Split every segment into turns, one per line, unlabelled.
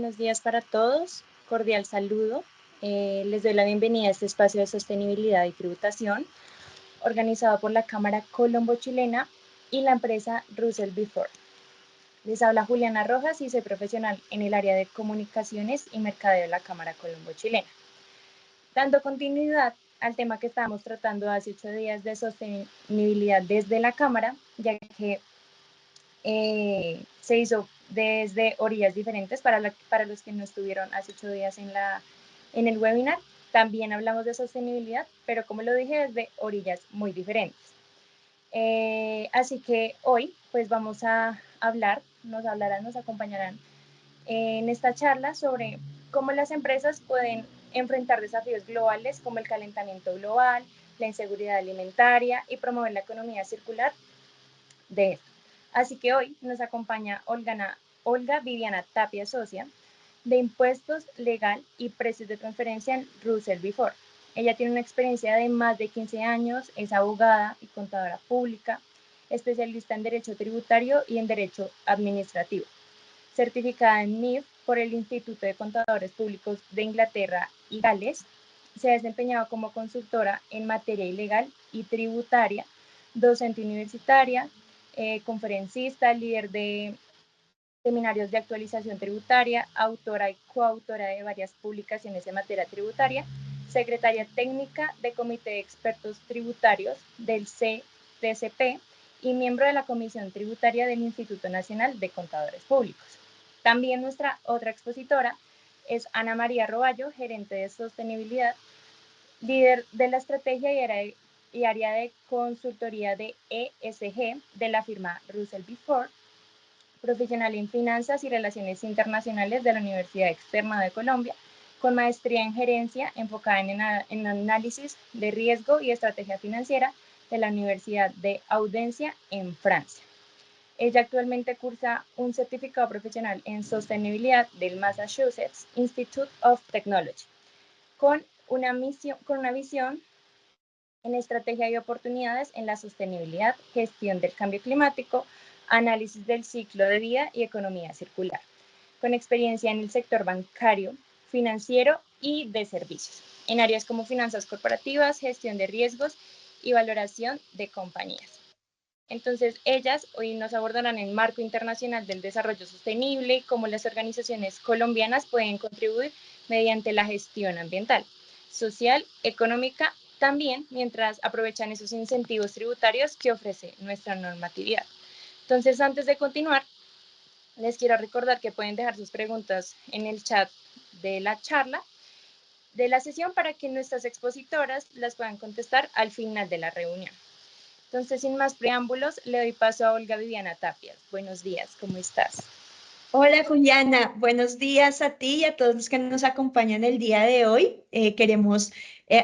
buenos días para todos. Cordial saludo. Les doy la bienvenida a este espacio de sostenibilidad y tributación, organizado por la Cámara Colombo-Chilena y la empresa Russell B. Ford. Les habla Juliana Rojas y soy profesional en el área de comunicaciones y mercadeo de la Cámara Colombo-Chilena. Dando continuidad al tema que estábamos tratando hace 8 días de sostenibilidad desde la Cámara, ya que se hizo desde orillas diferentes para los que no estuvieron hace 8 días en el webinar. También hablamos de sostenibilidad, pero como lo dije, desde orillas muy diferentes. Así que hoy pues vamos a nos acompañarán en esta charla sobre cómo las empresas pueden enfrentar desafíos globales como el calentamiento global, la inseguridad alimentaria y promover la economía circular de esto. Así que hoy nos acompaña Olga Viviana Tapia, socia de Impuestos, Legal y Precios de Transferencia en Russell B. Ford. Ella tiene una experiencia de más de 15 años, es abogada y contadora pública, especialista en Derecho Tributario y en Derecho Administrativo, certificada en NIF por el Instituto de Contadores Públicos de Inglaterra y Gales. Se ha desempeñado como consultora en materia ilegal y tributaria, docente universitaria, conferencista, líder de seminarios de actualización tributaria, autora y coautora de varias publicaciones en materia tributaria, secretaria técnica de Comité de Expertos Tributarios del CTCP y miembro de la Comisión Tributaria del Instituto Nacional de Contadores Públicos. También nuestra otra expositora es Ana María Roballo, gerente de sostenibilidad, líder de la estrategia y área de consultoría de ESG de la firma Russell B. Ford, profesional en finanzas y relaciones internacionales de la Universidad Externa de Colombia, con maestría en gerencia enfocada en análisis de riesgo y estrategia financiera de la Universidad de Audencia en Francia. Ella actualmente cursa un certificado profesional en sostenibilidad del Massachusetts Institute of Technology, con una visión en estrategia y oportunidades en la sostenibilidad, gestión del cambio climático, análisis del ciclo de vida y economía circular, con experiencia en el sector bancario, financiero y de servicios, en áreas como finanzas corporativas, gestión de riesgos y valoración de compañías. Entonces, ellas hoy nos abordarán el marco internacional del desarrollo sostenible y cómo las organizaciones colombianas pueden contribuir mediante la gestión ambiental, social, económica, también mientras aprovechan esos incentivos tributarios que ofrece nuestra normatividad. Entonces, antes de continuar, les quiero recordar que pueden dejar sus preguntas en el chat de la charla, de la sesión, para que nuestras expositoras las puedan contestar al final de la reunión. Entonces, sin más preámbulos, le doy paso a Olga Viviana Tapia. Buenos días, ¿cómo estás?
Hola Juliana, buenos días a ti y a todos los que nos acompañan el día de hoy. Queremos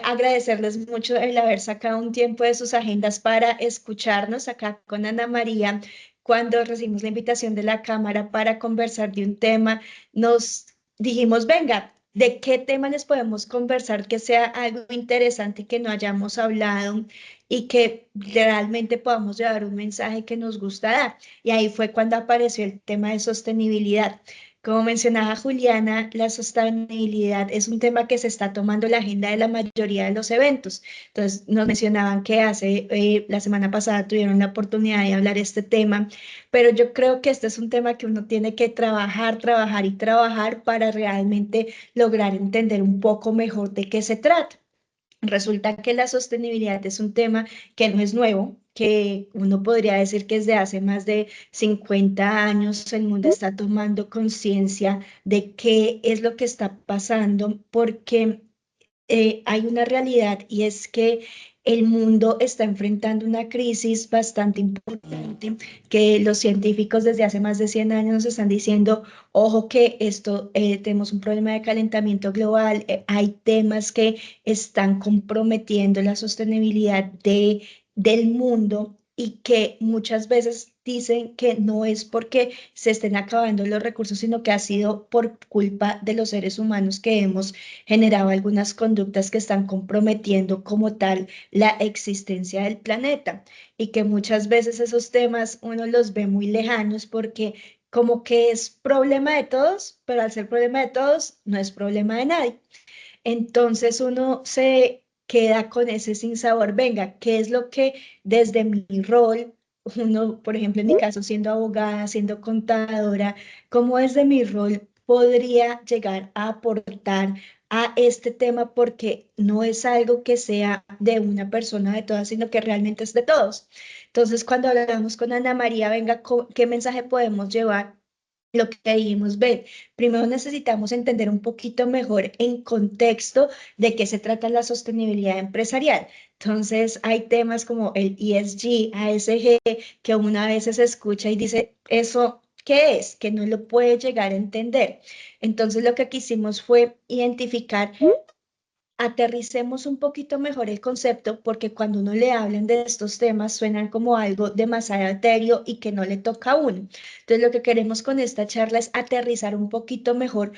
agradecerles mucho el haber sacado un tiempo de sus agendas para escucharnos acá con Ana María. Cuando recibimos la invitación de la Cámara para conversar de un tema, nos dijimos, venga, ¿de qué tema les podemos conversar que sea algo interesante que no hayamos hablado y que realmente podamos llevar un mensaje que nos gusta dar? Y ahí fue cuando apareció el tema de sostenibilidad. Como mencionaba Juliana, la sostenibilidad es un tema que se está tomando la agenda de la mayoría de los eventos. Entonces, nos mencionaban que la semana pasada tuvieron la oportunidad de hablar este tema, pero yo creo que este es un tema que uno tiene que trabajar y trabajar para realmente lograr entender un poco mejor de qué se trata. Resulta que la sostenibilidad es un tema que no es nuevo, que uno podría decir que desde hace más de 50 años el mundo está tomando conciencia de qué es lo que está pasando, porque hay una realidad y es que el mundo está enfrentando una crisis bastante importante, que los científicos desde hace más de 100 años nos están diciendo, ojo que esto, tenemos un problema de calentamiento global, hay temas que están comprometiendo la sostenibilidad del mundo y que muchas veces dicen que no es porque se estén acabando los recursos, sino que ha sido por culpa de los seres humanos que hemos generado algunas conductas que están comprometiendo como tal la existencia del planeta y que muchas veces esos temas uno los ve muy lejanos porque como que es problema de todos, pero al ser problema de todos, no es problema de nadie. Entonces uno se queda con ese sinsabor. Venga, ¿qué es lo que desde mi rol, uno, por ejemplo, en mi caso, siendo abogada, siendo contadora, cómo desde mi rol podría llegar a aportar a este tema? Porque no es algo que sea de una persona de todas, sino que realmente es de todos. Entonces, cuando hablamos con Ana María, venga, ¿qué mensaje podemos llevar? Lo que dijimos, ven, primero necesitamos entender un poquito mejor en contexto de qué se trata la sostenibilidad empresarial. Entonces, hay temas como el ESG, ASG, que una vez se escucha y dice, ¿eso qué es? Que no lo puede llegar a entender. Entonces, lo que quisimos fue identificar, aterricemos un poquito mejor el concepto, porque cuando uno le hablan de estos temas suenan como algo demasiado etéreo y que no le toca a uno. Entonces, lo que queremos con esta charla es aterrizar un poquito mejor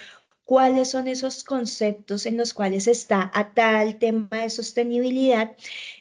cuáles son esos conceptos en los cuales está atada el tema de sostenibilidad,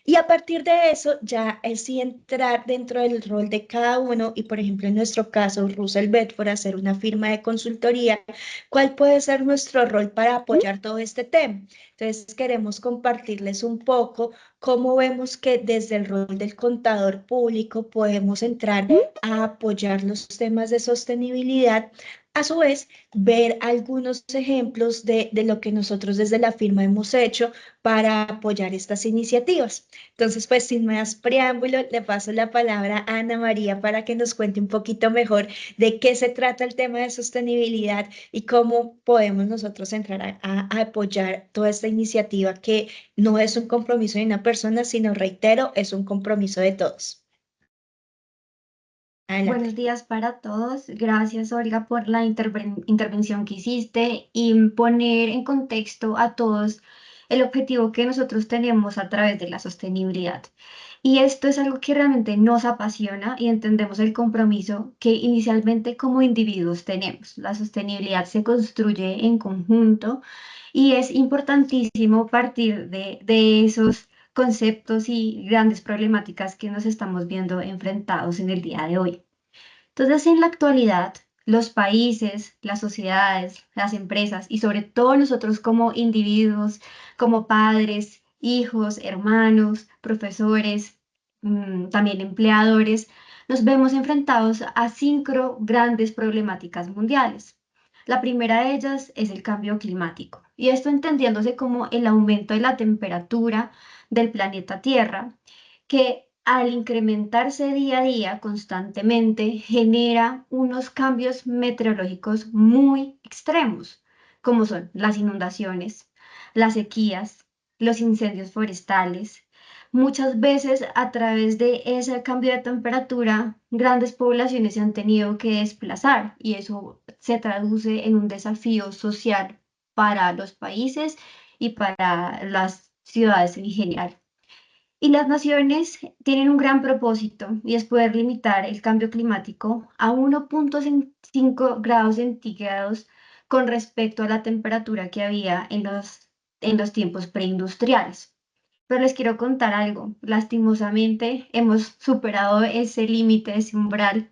y a partir de eso ya es sí entrar dentro del rol de cada uno y, por ejemplo, en nuestro caso, Russell Bedford, hacer una firma de consultoría, cuál puede ser nuestro rol para apoyar todo este tema. Entonces, queremos compartirles un poco cómo vemos que desde el rol del contador público podemos entrar a apoyar los temas de sostenibilidad. A su vez, ver algunos ejemplos de lo que nosotros desde la firma hemos hecho para apoyar estas iniciativas. Entonces, pues sin más preámbulo, le paso la palabra a Ana María para que nos cuente un poquito mejor de qué se trata el tema de sostenibilidad y cómo podemos nosotros entrar a apoyar toda esta iniciativa, que no es un compromiso de una persona, sino, reitero, es un compromiso de todos.
Buenos
Adelante.
días para todos. Gracias, Olga, por la intervención que hiciste y poner en contexto a todos el objetivo que nosotros tenemos a través de la sostenibilidad. Y esto es algo que realmente nos apasiona y entendemos el compromiso que inicialmente como individuos tenemos. La sostenibilidad se construye en conjunto y es importantísimo partir de esos conceptos y grandes problemáticas que nos estamos viendo enfrentados en el día de hoy. Entonces, en la actualidad, los países, las sociedades, las empresas y sobre todo nosotros como individuos, como padres, hijos, hermanos, profesores, también empleadores, nos vemos enfrentados a cinco grandes problemáticas mundiales. La primera de ellas es el cambio climático, y esto entendiéndose como el aumento de la temperatura del planeta Tierra, que al incrementarse día a día constantemente genera unos cambios meteorológicos muy extremos, como son las inundaciones, las sequías, los incendios forestales. Muchas veces a través de ese cambio de temperatura, grandes poblaciones se han tenido que desplazar y eso se traduce en un desafío social para los países y para las ciudades en general. Y las naciones tienen un gran propósito y es poder limitar el cambio climático a 1,5 grados centígrados con respecto a la temperatura que había en los tiempos preindustriales. Pero les quiero contar algo. Lastimosamente hemos superado ese límite, ese umbral.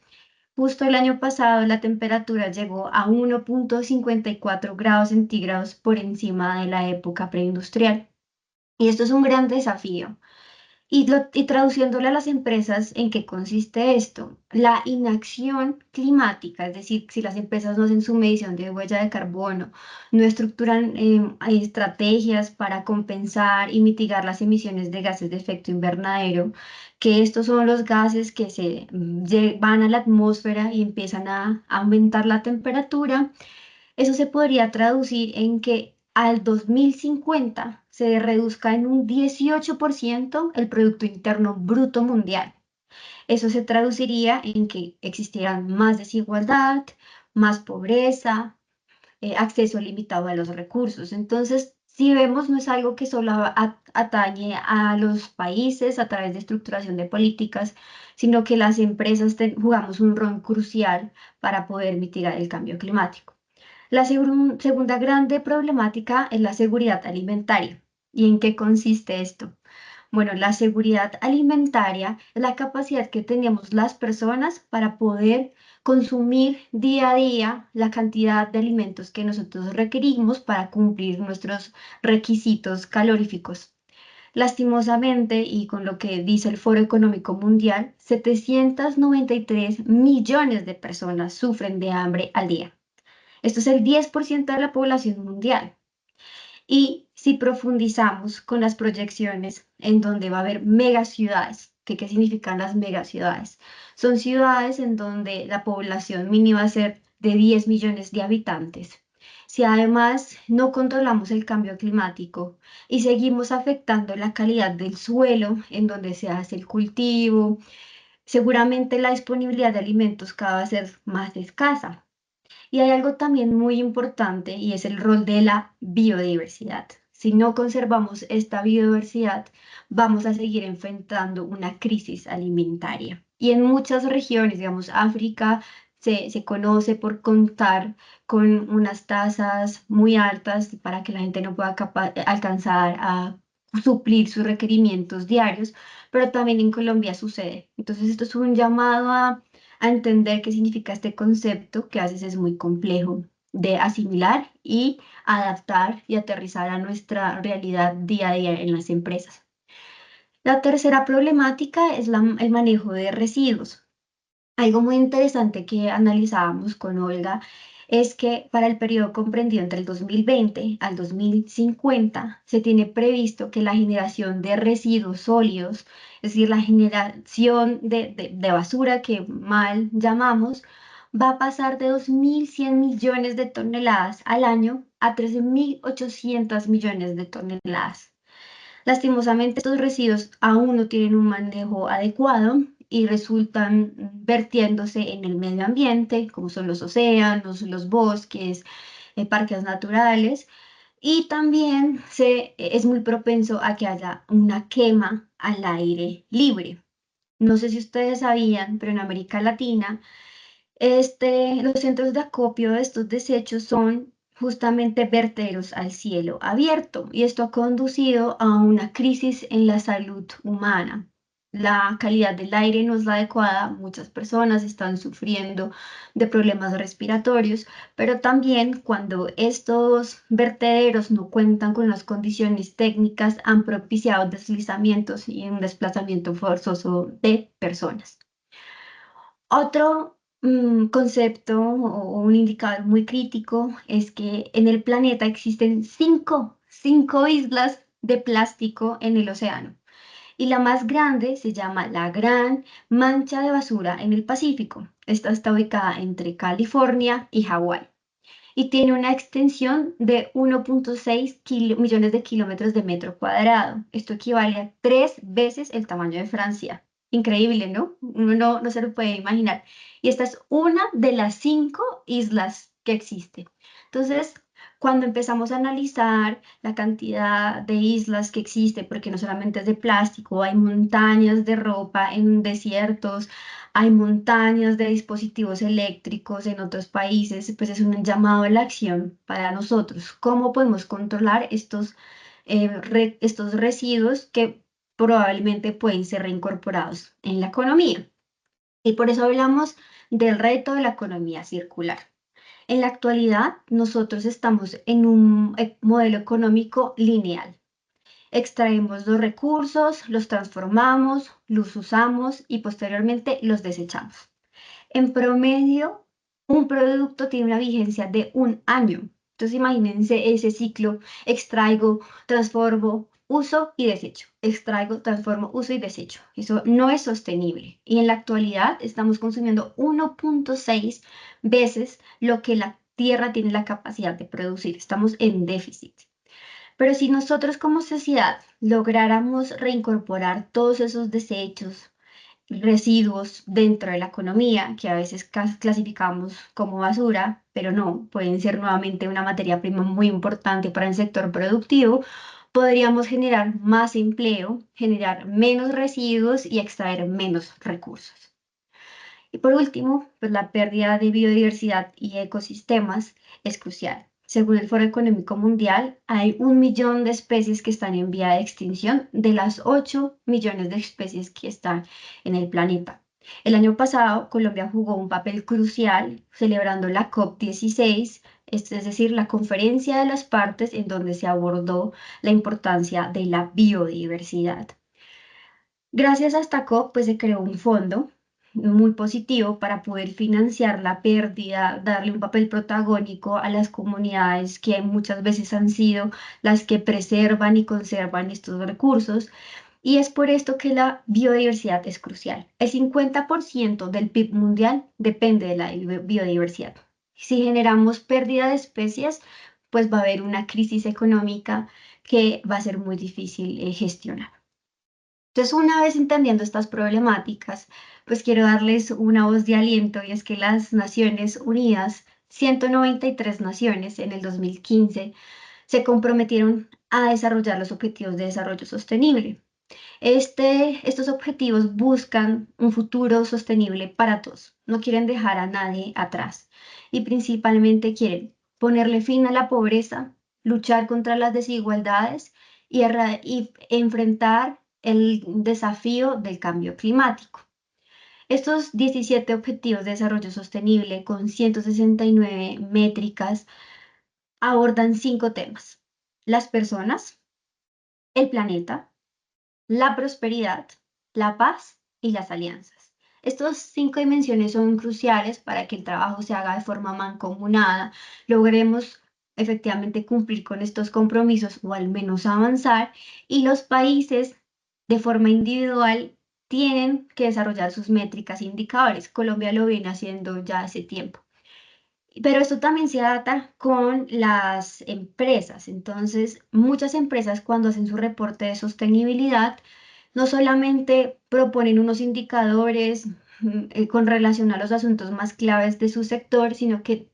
Justo el año pasado la temperatura llegó a 1,54 grados centígrados por encima de la época preindustrial. Y esto es un gran desafío. Y traduciéndolo a las empresas, ¿en qué consiste esto? La inacción climática, es decir, si las empresas no hacen su medición de huella de carbono, no estructuran estrategias para compensar y mitigar las emisiones de gases de efecto invernadero, que estos son los gases que van a la atmósfera y empiezan a aumentar la temperatura. Eso se podría traducir en que al 2050 se reduzca en un 18% el Producto Interno Bruto Mundial. Eso se traduciría en que existieran más desigualdad, más pobreza, acceso limitado a los recursos. Entonces, si vemos, no es algo que solo atañe a los países a través de estructuración de políticas, sino que las empresas jugamos un rol crucial para poder mitigar el cambio climático. La segunda grande problemática es la seguridad alimentaria. ¿Y en qué consiste esto? Bueno, la seguridad alimentaria es la capacidad que tenemos las personas para poder consumir día a día la cantidad de alimentos que nosotros requerimos para cumplir nuestros requisitos caloríficos. Lastimosamente, y con lo que dice el Foro Económico Mundial, 793 millones de personas sufren de hambre al día. Esto es el 10% de la población mundial. Y si profundizamos con las proyecciones en donde va a haber megaciudades, ¿qué significan las megaciudades? Son ciudades en donde la población mínima va a ser de 10 millones de habitantes. Si además no controlamos el cambio climático y seguimos afectando la calidad del suelo en donde se hace el cultivo, seguramente la disponibilidad de alimentos cada vez va a ser más escasa. Y hay algo también muy importante y es el rol de la biodiversidad. Si no conservamos esta biodiversidad, vamos a seguir enfrentando una crisis alimentaria. Y en muchas regiones, digamos, África se conoce por contar con unas tasas muy altas para que la gente no pueda alcanzar a suplir sus requerimientos diarios, pero también en Colombia sucede. Entonces, esto es un llamado a entender qué significa este concepto, que a veces es muy complejo de asimilar y adaptar y aterrizar a nuestra realidad día a día en las empresas. La tercera problemática es el manejo de residuos. Algo muy interesante que analizábamos con Olga es que para el periodo comprendido entre el 2020 al 2050 se tiene previsto que la generación de residuos sólidos, es decir, la generación de basura que mal llamamos, va a pasar de 2.100 millones de toneladas al año a 13.800 millones de toneladas. Lastimosamente, estos residuos aún no tienen un manejo adecuado y resultan vertiéndose en el medio ambiente, como son los océanos, los bosques, parques naturales, y también es muy propenso a que haya una quema al aire libre. No sé si ustedes sabían, pero en América Latina, los centros de acopio de estos desechos son justamente vertederos al cielo abierto y esto ha conducido a una crisis en la salud humana. La calidad del aire no es la adecuada, muchas personas están sufriendo de problemas respiratorios, pero también cuando estos vertederos no cuentan con las condiciones técnicas han propiciado deslizamientos y un desplazamiento forzoso de personas. Otro concepto o un indicador muy crítico es que en el planeta existen cinco islas de plástico en el océano. Y la más grande se llama la Gran Mancha de Basura en el Pacífico. Esta está ubicada entre California y Hawái y tiene una extensión de 1.6 millones de kilómetros de metro cuadrado. Esto equivale a 3 veces el tamaño de Francia. Increíble, ¿no? Uno no se lo puede imaginar. Y esta es una de las 5 islas que existe. Entonces, cuando empezamos a analizar la cantidad de islas que existe, porque no solamente es de plástico, hay montañas de ropa en desiertos, hay montañas de dispositivos eléctricos en otros países, pues es un llamado a la acción para nosotros. ¿Cómo podemos controlar estos residuos que probablemente pueden ser reincorporados en la economía? Y por eso hablamos del reto de la economía circular. En la actualidad, nosotros estamos en un modelo económico lineal. Extraemos los recursos, los transformamos, los usamos y posteriormente los desechamos. En promedio, un producto tiene una vigencia de 1 año. Entonces, imagínense ese ciclo: extraigo, transformo, uso y desecho. Extraigo, transformo, uso y desecho. Eso no es sostenible. Y en la actualidad estamos consumiendo 1.6 veces lo que la Tierra tiene la capacidad de producir. Estamos en déficit. Pero si nosotros como sociedad lográramos reincorporar todos esos desechos, residuos dentro de la economía, que a veces clasificamos como basura, pero no, pueden ser nuevamente una materia prima muy importante para el sector productivo, podríamos generar más empleo, generar menos residuos y extraer menos recursos. Y por último, pues la pérdida de biodiversidad y ecosistemas es crucial. según el Foro Económico Mundial, hay 1 millón de especies que están en vía de extinción de las 8 millones de especies que están en el planeta. El año pasado, Colombia jugó un papel crucial celebrando la COP16, es decir, la conferencia de las partes en donde se abordó la importancia de la biodiversidad. Gracias a esta COP, pues se creó un fondo muy positivo para poder financiar la pérdida, darle un papel protagónico a las comunidades que muchas veces han sido las que preservan y conservan estos recursos. Y es por esto que la biodiversidad es crucial. El 50% del PIB mundial depende de la biodiversidad. Si generamos pérdida de especies, pues va a haber una crisis económica que va a ser muy difícil gestionar. Entonces, una vez entendiendo estas problemáticas, pues quiero darles una voz de aliento y es que las Naciones Unidas, 193 naciones en el 2015, se comprometieron a desarrollar los Objetivos de Desarrollo Sostenible. Estos objetivos buscan un futuro sostenible para todos, no quieren dejar a nadie atrás y principalmente quieren ponerle fin a la pobreza, luchar contra las desigualdades y enfrentar el desafío del cambio climático. Estos 17 Objetivos de Desarrollo Sostenible con 169 métricas abordan 5 temas: las personas, el planeta, la prosperidad, la paz y las alianzas. Estas 5 dimensiones son cruciales para que el trabajo se haga de forma mancomunada, logremos efectivamente cumplir con estos compromisos o al menos avanzar, y los países de forma individual tienen que desarrollar sus métricas e indicadores. Colombia lo viene haciendo ya hace tiempo. Pero esto también se ata con las empresas. Entonces, muchas empresas cuando hacen su reporte de sostenibilidad, no solamente proponen unos indicadores con relación a los asuntos más claves de su sector, sino que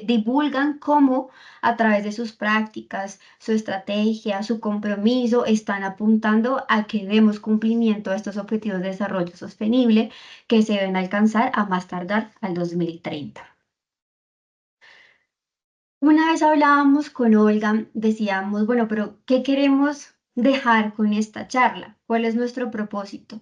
divulgan cómo a través de sus prácticas, su estrategia, su compromiso, están apuntando a que demos cumplimiento a estos objetivos de desarrollo sostenible que se deben alcanzar a más tardar al 2030. Una vez hablábamos con Olga, decíamos, bueno, pero ¿qué queremos dejar con esta charla? ¿Cuál es nuestro propósito?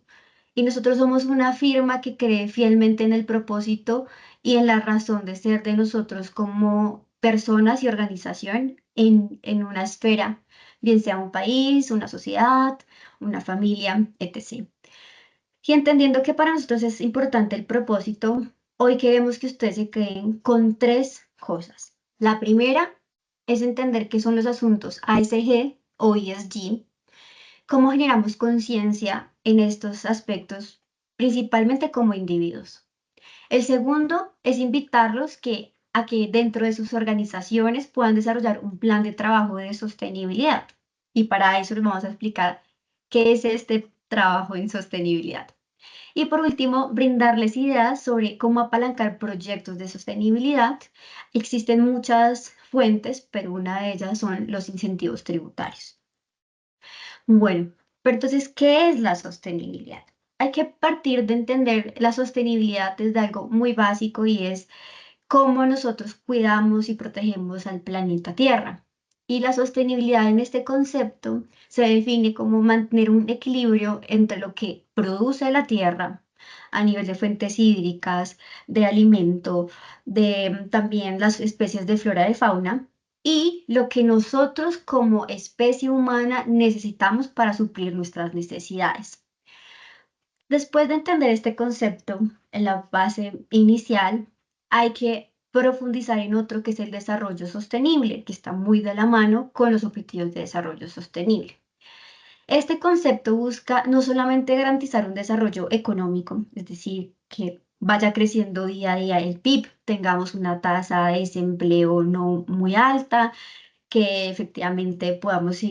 Y nosotros somos una firma que cree fielmente en el propósito y en la razón de ser de nosotros como personas y organización en una esfera, bien sea un país, una sociedad, una familia, etc. Y entendiendo que para nosotros es importante el propósito, hoy queremos que ustedes se queden con 3 cosas. La primera es entender qué son los asuntos ASG o ESG, cómo generamos conciencia en estos aspectos, principalmente como individuos. El segundo es invitarlos a que dentro de sus organizaciones puedan desarrollar un plan de trabajo de sostenibilidad. Y para eso les vamos a explicar qué es este trabajo en sostenibilidad. Y por último, brindarles ideas sobre cómo apalancar proyectos de sostenibilidad. Existen muchas fuentes, pero una de ellas son los incentivos tributarios. Bueno, pero entonces, ¿qué es la sostenibilidad? Hay que partir de entender la sostenibilidad desde algo muy básico y es cómo nosotros cuidamos y protegemos al planeta Tierra. Y la sostenibilidad en este concepto se define como mantener un equilibrio entre lo que produce la Tierra a nivel de fuentes hídricas, de alimento, de también las especies de flora y fauna, y lo que nosotros como especie humana necesitamos para suplir nuestras necesidades. Después de entender este concepto en la base inicial, hay que profundizar en otro que es el desarrollo sostenible, que está muy de la mano con los objetivos de desarrollo sostenible. Este concepto busca no solamente garantizar un desarrollo económico, es decir, que vaya creciendo día a día el PIB, tengamos una tasa de desempleo no muy alta, que efectivamente podamos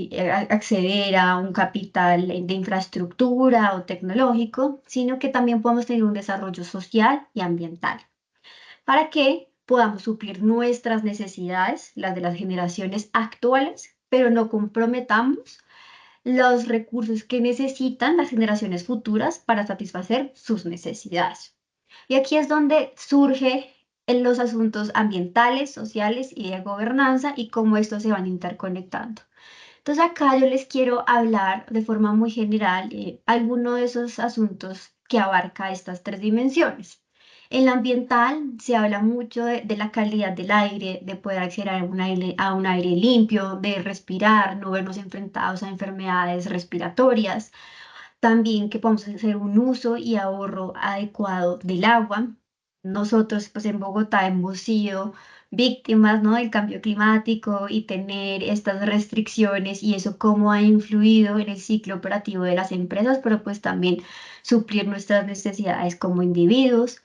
acceder a un capital de infraestructura o tecnológico, sino que también podamos tener un desarrollo social y ambiental, para que podamos suplir nuestras necesidades, las de las generaciones actuales, pero no comprometamos los recursos que necesitan las generaciones futuras para satisfacer sus necesidades. Y aquí es donde surge en los asuntos ambientales, sociales y de gobernanza y cómo estos se van interconectando. Entonces acá yo les quiero hablar de forma muy general de alguno de esos asuntos que abarca estas tres dimensiones. En la ambiental se habla mucho de la calidad del aire, de poder acceder a un aire limpio, de respirar, no vernos enfrentados a enfermedades respiratorias. También que podamos hacer un uso y ahorro adecuado del agua. Nosotros, pues en Bogotá hemos sido víctimas, ¿no?, del cambio climático y tener estas restricciones y eso cómo ha influido en el ciclo operativo de las empresas, pero pues también suplir nuestras necesidades como individuos.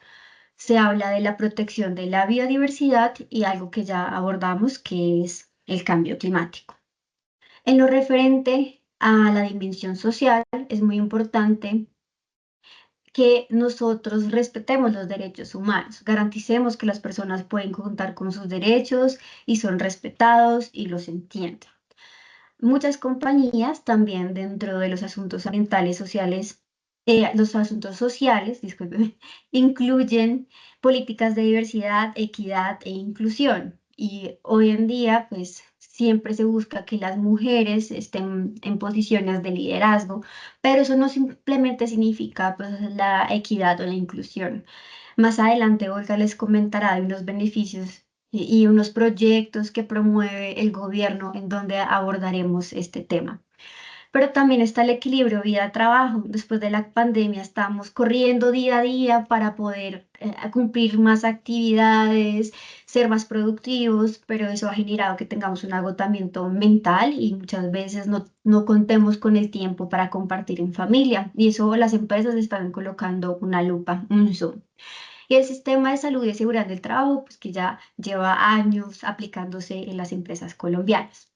Se habla de la protección de la biodiversidad y algo que ya abordamos, que es el cambio climático. En lo referente a la dimensión social, es muy importante que nosotros respetemos los derechos humanos, garanticemos que las personas pueden contar con sus derechos y son respetados y los entienden. Muchas compañías también dentro de los asuntos ambientales sociales, los asuntos sociales, discúlpeme, incluyen políticas de diversidad, equidad e inclusión. Y hoy en día, pues siempre se busca que las mujeres estén en posiciones de liderazgo, pero eso no simplemente significa pues, la equidad o la inclusión. Más adelante, Olga les comentará de unos beneficios y unos proyectos que promueve el gobierno en donde abordaremos este tema. Pero también está el equilibrio vida-trabajo. Después de la pandemia estamos corriendo día a día para poder cumplir más actividades, ser más productivos, pero eso ha generado que tengamos un agotamiento mental y muchas veces no contemos con el tiempo para compartir en familia. Y eso las empresas están colocando una lupa, un zoom. Y el sistema de salud y de seguridad del trabajo, pues que ya lleva años aplicándose en las empresas colombianas.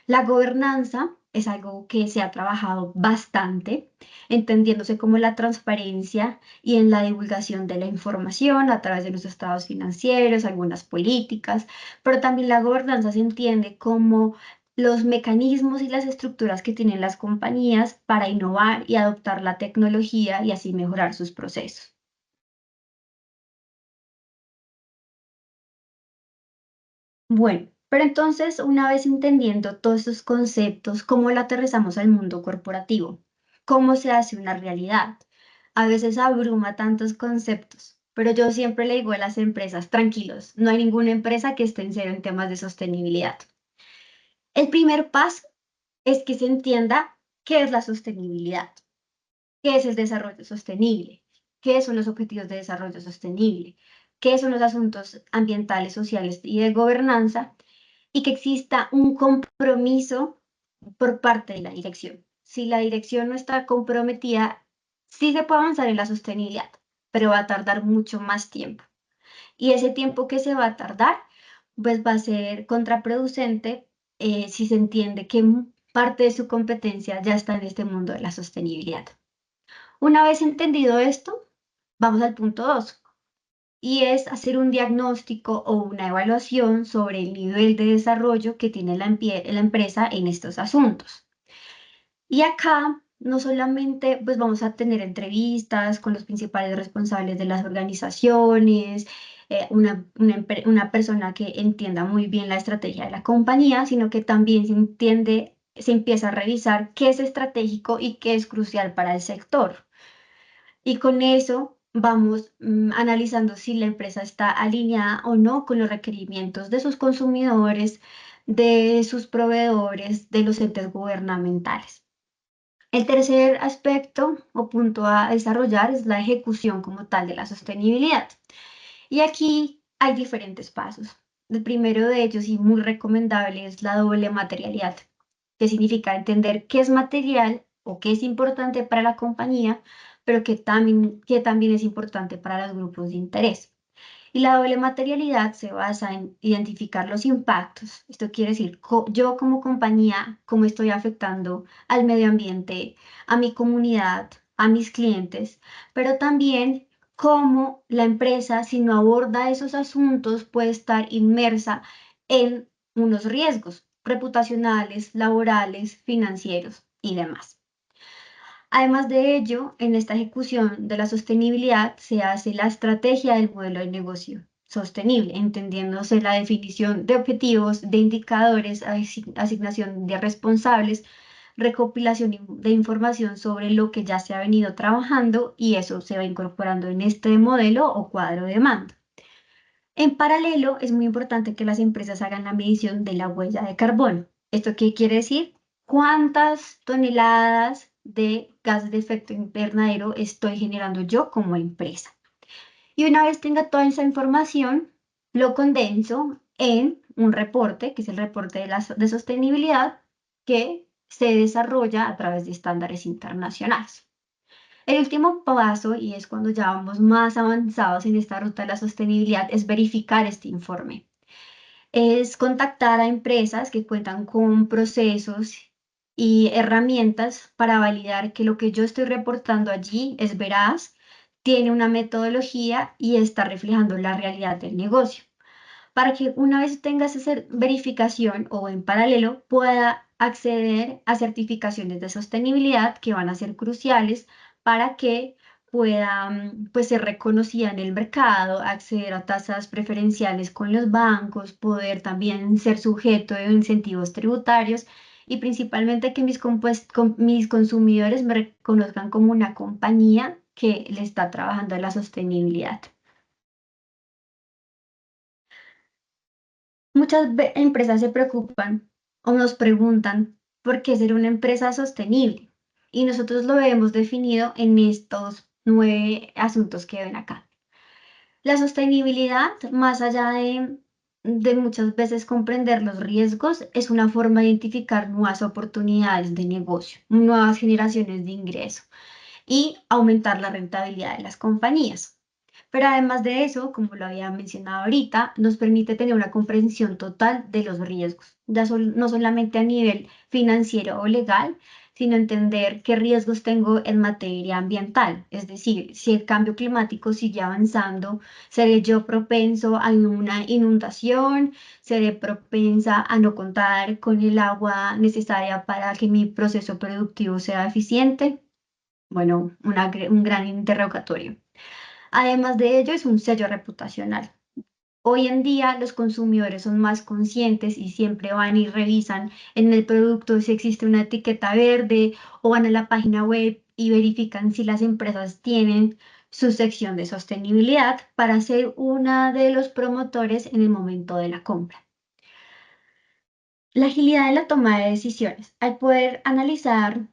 La gobernanza es algo que se ha trabajado bastante, entendiéndose como la transparencia y en la divulgación de la información a través de los estados financieros, algunas políticas, pero también la gobernanza se entiende como los mecanismos y las estructuras que tienen las compañías para innovar y adoptar la tecnología y así mejorar sus procesos. Bueno, pero entonces, una vez entendiendo todos estos conceptos, ¿cómo lo aterrizamos al mundo corporativo? ¿Cómo se hace una realidad? A veces abruma tantos conceptos, pero yo siempre le digo a las empresas, tranquilos, no hay ninguna empresa que esté en cero en temas de sostenibilidad. El primer paso es que se entienda qué es la sostenibilidad, qué es el desarrollo sostenible, qué son los objetivos de desarrollo sostenible, qué son los asuntos ambientales, sociales y de gobernanza y que exista un compromiso por parte de la dirección. Si la dirección no está comprometida, sí se puede avanzar en la sostenibilidad, pero va a tardar mucho más tiempo. Y ese tiempo que se va a tardar, pues va a ser contraproducente si se entiende que parte de su competencia ya está en este mundo de la sostenibilidad. Una vez entendido esto, vamos al punto 2 y es hacer un diagnóstico o una evaluación sobre el nivel de desarrollo que tiene la empresa en estos asuntos. Y acá no solamente pues vamos a tener entrevistas con los principales responsables de las organizaciones, una persona que entienda muy bien la estrategia de la compañía, sino que también se empieza a revisar qué es estratégico y qué es crucial para el sector. Y con eso vamos analizando si la empresa está alineada o no con los requerimientos de sus consumidores, de sus proveedores, de los entes gubernamentales. El tercer aspecto o punto a desarrollar es la ejecución como tal de la sostenibilidad. Y aquí hay diferentes pasos. El primero de ellos y muy recomendable es la doble materialidad, que significa entender qué es material o qué es importante para la compañía, pero que también es importante para los grupos de interés. Y la doble materialidad se basa en identificar los impactos. Esto quiere decir, yo como compañía, cómo estoy afectando al medio ambiente, a mi comunidad, a mis clientes, pero también cómo la empresa, si no aborda esos asuntos, puede estar inmersa en unos riesgos reputacionales, laborales, financieros y demás. Además de ello, en esta ejecución de la sostenibilidad se hace la estrategia del modelo de negocio sostenible, entendiéndose la definición de objetivos, de indicadores, asignación de responsables, recopilación de información sobre lo que ya se ha venido trabajando y eso se va incorporando en este modelo o cuadro de mando. En paralelo, es muy importante que las empresas hagan la medición de la huella de carbono. ¿Esto qué quiere decir? ¿Cuántas toneladas de gases de efecto invernadero estoy generando yo como empresa? Y una vez tenga toda esa información, lo condenso en un reporte, que es el reporte de sostenibilidad, que se desarrolla a través de estándares internacionales. El último paso, y es cuando ya vamos más avanzados en esta ruta de la sostenibilidad, es verificar este informe. Es contactar a empresas que cuentan con procesos y herramientas para validar que lo que yo estoy reportando allí es veraz, tiene una metodología y está reflejando la realidad del negocio. Para que una vez tengas esa verificación o en paralelo pueda acceder a certificaciones de sostenibilidad que van a ser cruciales para que pueda pues, ser reconocida en el mercado, acceder a tasas preferenciales con los bancos, poder también ser sujeto de incentivos tributarios y principalmente que mis consumidores me reconozcan como una compañía que le está trabajando en la sostenibilidad. Muchas empresas se preocupan o nos preguntan por qué ser una empresa sostenible y nosotros lo hemos definido en estos 9 asuntos que ven acá. La sostenibilidad, más allá de muchas veces comprender los riesgos, es una forma de identificar nuevas oportunidades de negocio, nuevas generaciones de ingreso y aumentar la rentabilidad de las compañías. Pero además de eso, como lo había mencionado ahorita, nos permite tener una comprensión total de los riesgos, no solamente a nivel financiero o legal, sino entender qué riesgos tengo en materia ambiental. Es decir, si el cambio climático sigue avanzando, ¿seré yo propenso a una inundación? ¿Seré propensa a no contar con el agua necesaria para que mi proceso productivo sea eficiente? Bueno, un gran interrogatorio. Además de ello, es un sello reputacional. Hoy en día los consumidores son más conscientes y siempre van y revisan en el producto si existe una etiqueta verde o van a la página web y verifican si las empresas tienen su sección de sostenibilidad para ser una de los promotores en el momento de la compra. La agilidad en la toma de decisiones. Al poder analizar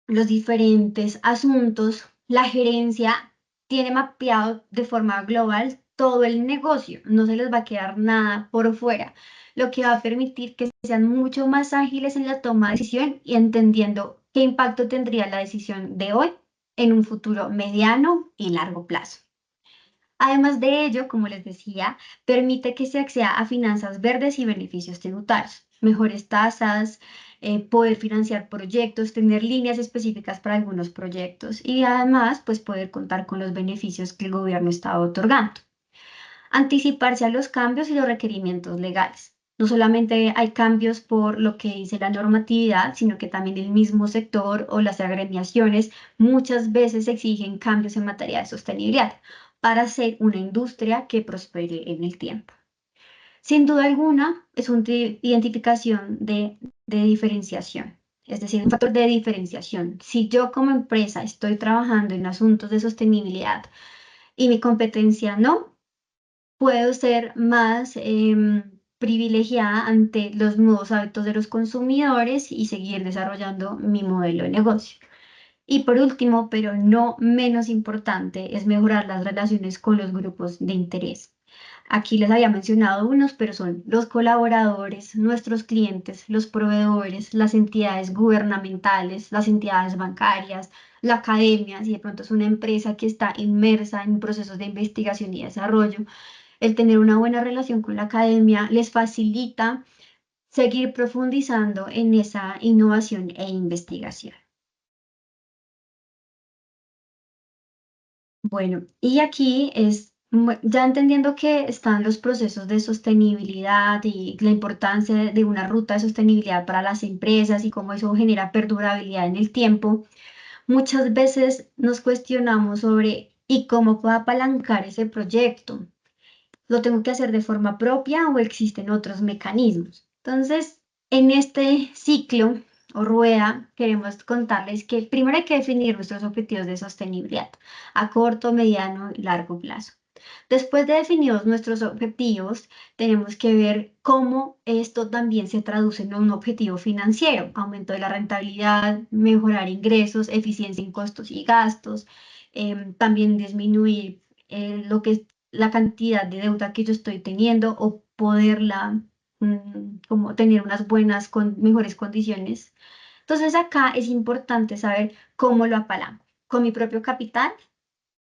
los diferentes asuntos, la gerencia tiene mapeado de forma global todo el negocio, no se les va a quedar nada por fuera, lo que va a permitir que sean mucho más ágiles en la toma de decisión y entendiendo qué impacto tendría la decisión de hoy en un futuro mediano y largo plazo. Además de ello, como les decía, permite que se acceda a finanzas verdes y beneficios tributarios, mejores tasas, poder financiar proyectos, tener líneas específicas para algunos proyectos y además pues poder contar con los beneficios que el gobierno está otorgando. Anticiparse a los cambios y los requerimientos legales. No solamente hay cambios por lo que dice la normatividad, sino que también el mismo sector o las agremiaciones muchas veces exigen cambios en materia de sostenibilidad para ser una industria que prospere en el tiempo. Sin duda alguna, es una identificación de diferenciación, es decir, un factor de diferenciación. Si yo como empresa estoy trabajando en asuntos de sostenibilidad y mi competencia no, puedo ser más privilegiada ante los nuevos hábitos de los consumidores y seguir desarrollando mi modelo de negocio. Y por último, pero no menos importante, es mejorar las relaciones con los grupos de interés. Aquí les había mencionado unos, pero son los colaboradores, nuestros clientes, los proveedores, las entidades gubernamentales, las entidades bancarias, la academia, si de pronto es una empresa que está inmersa en procesos de investigación y desarrollo. El tener una buena relación con la academia les facilita seguir profundizando en esa innovación e investigación. Bueno, y aquí es, ya entendiendo que están los procesos de sostenibilidad y la importancia de una ruta de sostenibilidad para las empresas y cómo eso genera perdurabilidad en el tiempo, muchas veces nos cuestionamos sobre ¿y cómo puedo apalancar ese proyecto? lo tengo que hacer de forma propia o existen otros mecanismos. Entonces, en este ciclo o rueda, queremos contarles que primero hay que definir nuestros objetivos de sostenibilidad a corto, mediano y largo plazo. Después de definidos nuestros objetivos, tenemos que ver cómo esto también se traduce en un objetivo financiero, aumento de la rentabilidad, mejorar ingresos, eficiencia en costos y gastos, también disminuir lo que es la cantidad de deuda que yo estoy teniendo o poderla como tener unas buenas, mejores condiciones. Entonces acá es importante saber cómo lo apalanco, con mi propio capital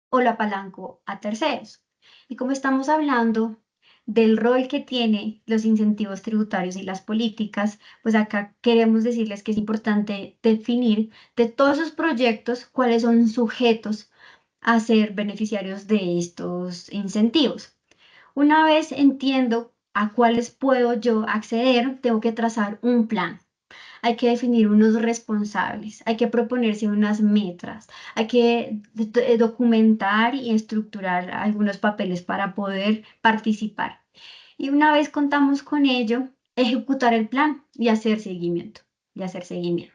o lo apalanco a terceros. Y como estamos hablando del rol que tiene los incentivos tributarios y las políticas, pues acá queremos decirles que es importante definir de todos esos proyectos cuáles son sujetos a ser beneficiarios de estos incentivos. Una vez entiendo a cuáles puedo yo acceder, tengo que trazar un plan. Hay que definir unos responsables, hay que proponerse unas metas, hay que documentar y estructurar algunos papeles para poder participar. Y una vez contamos con ello, ejecutar el plan y hacer seguimiento, y hacer seguimiento.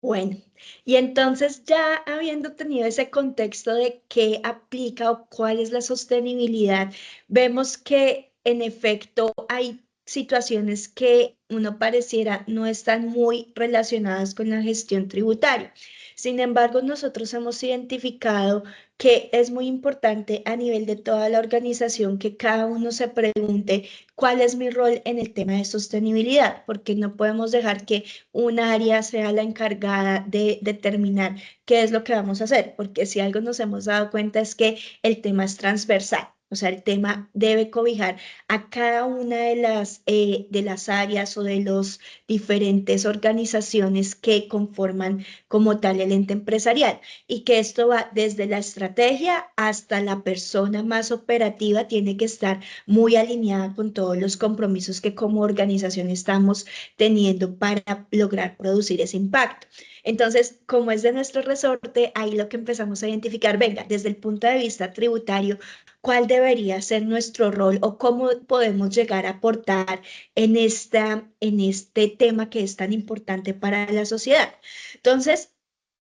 Bueno, y entonces ya habiendo tenido ese contexto de qué aplica o cuál es la sostenibilidad, vemos que en efecto hay situaciones que uno pareciera no están muy relacionadas con la gestión tributaria. Sin embargo, nosotros hemos identificado que es muy importante a nivel de toda la organización que cada uno se pregunte cuál es mi rol en el tema de sostenibilidad, porque no podemos dejar que un área sea la encargada de determinar qué es lo que vamos a hacer, porque si algo nos hemos dado cuenta es que el tema es transversal. O sea, el tema debe cobijar a cada una de las áreas o de las diferentes organizaciones que conforman como tal el ente empresarial y que esto va desde la estrategia hasta la persona más operativa, tiene que estar muy alineada con todos los compromisos que como organización estamos teniendo para lograr producir ese impacto. Entonces, como es de nuestro resorte, ahí lo que empezamos a identificar, venga, desde el punto de vista tributario, ¿cuál debería ser nuestro rol o cómo podemos llegar a aportar en este tema que es tan importante para la sociedad? Entonces,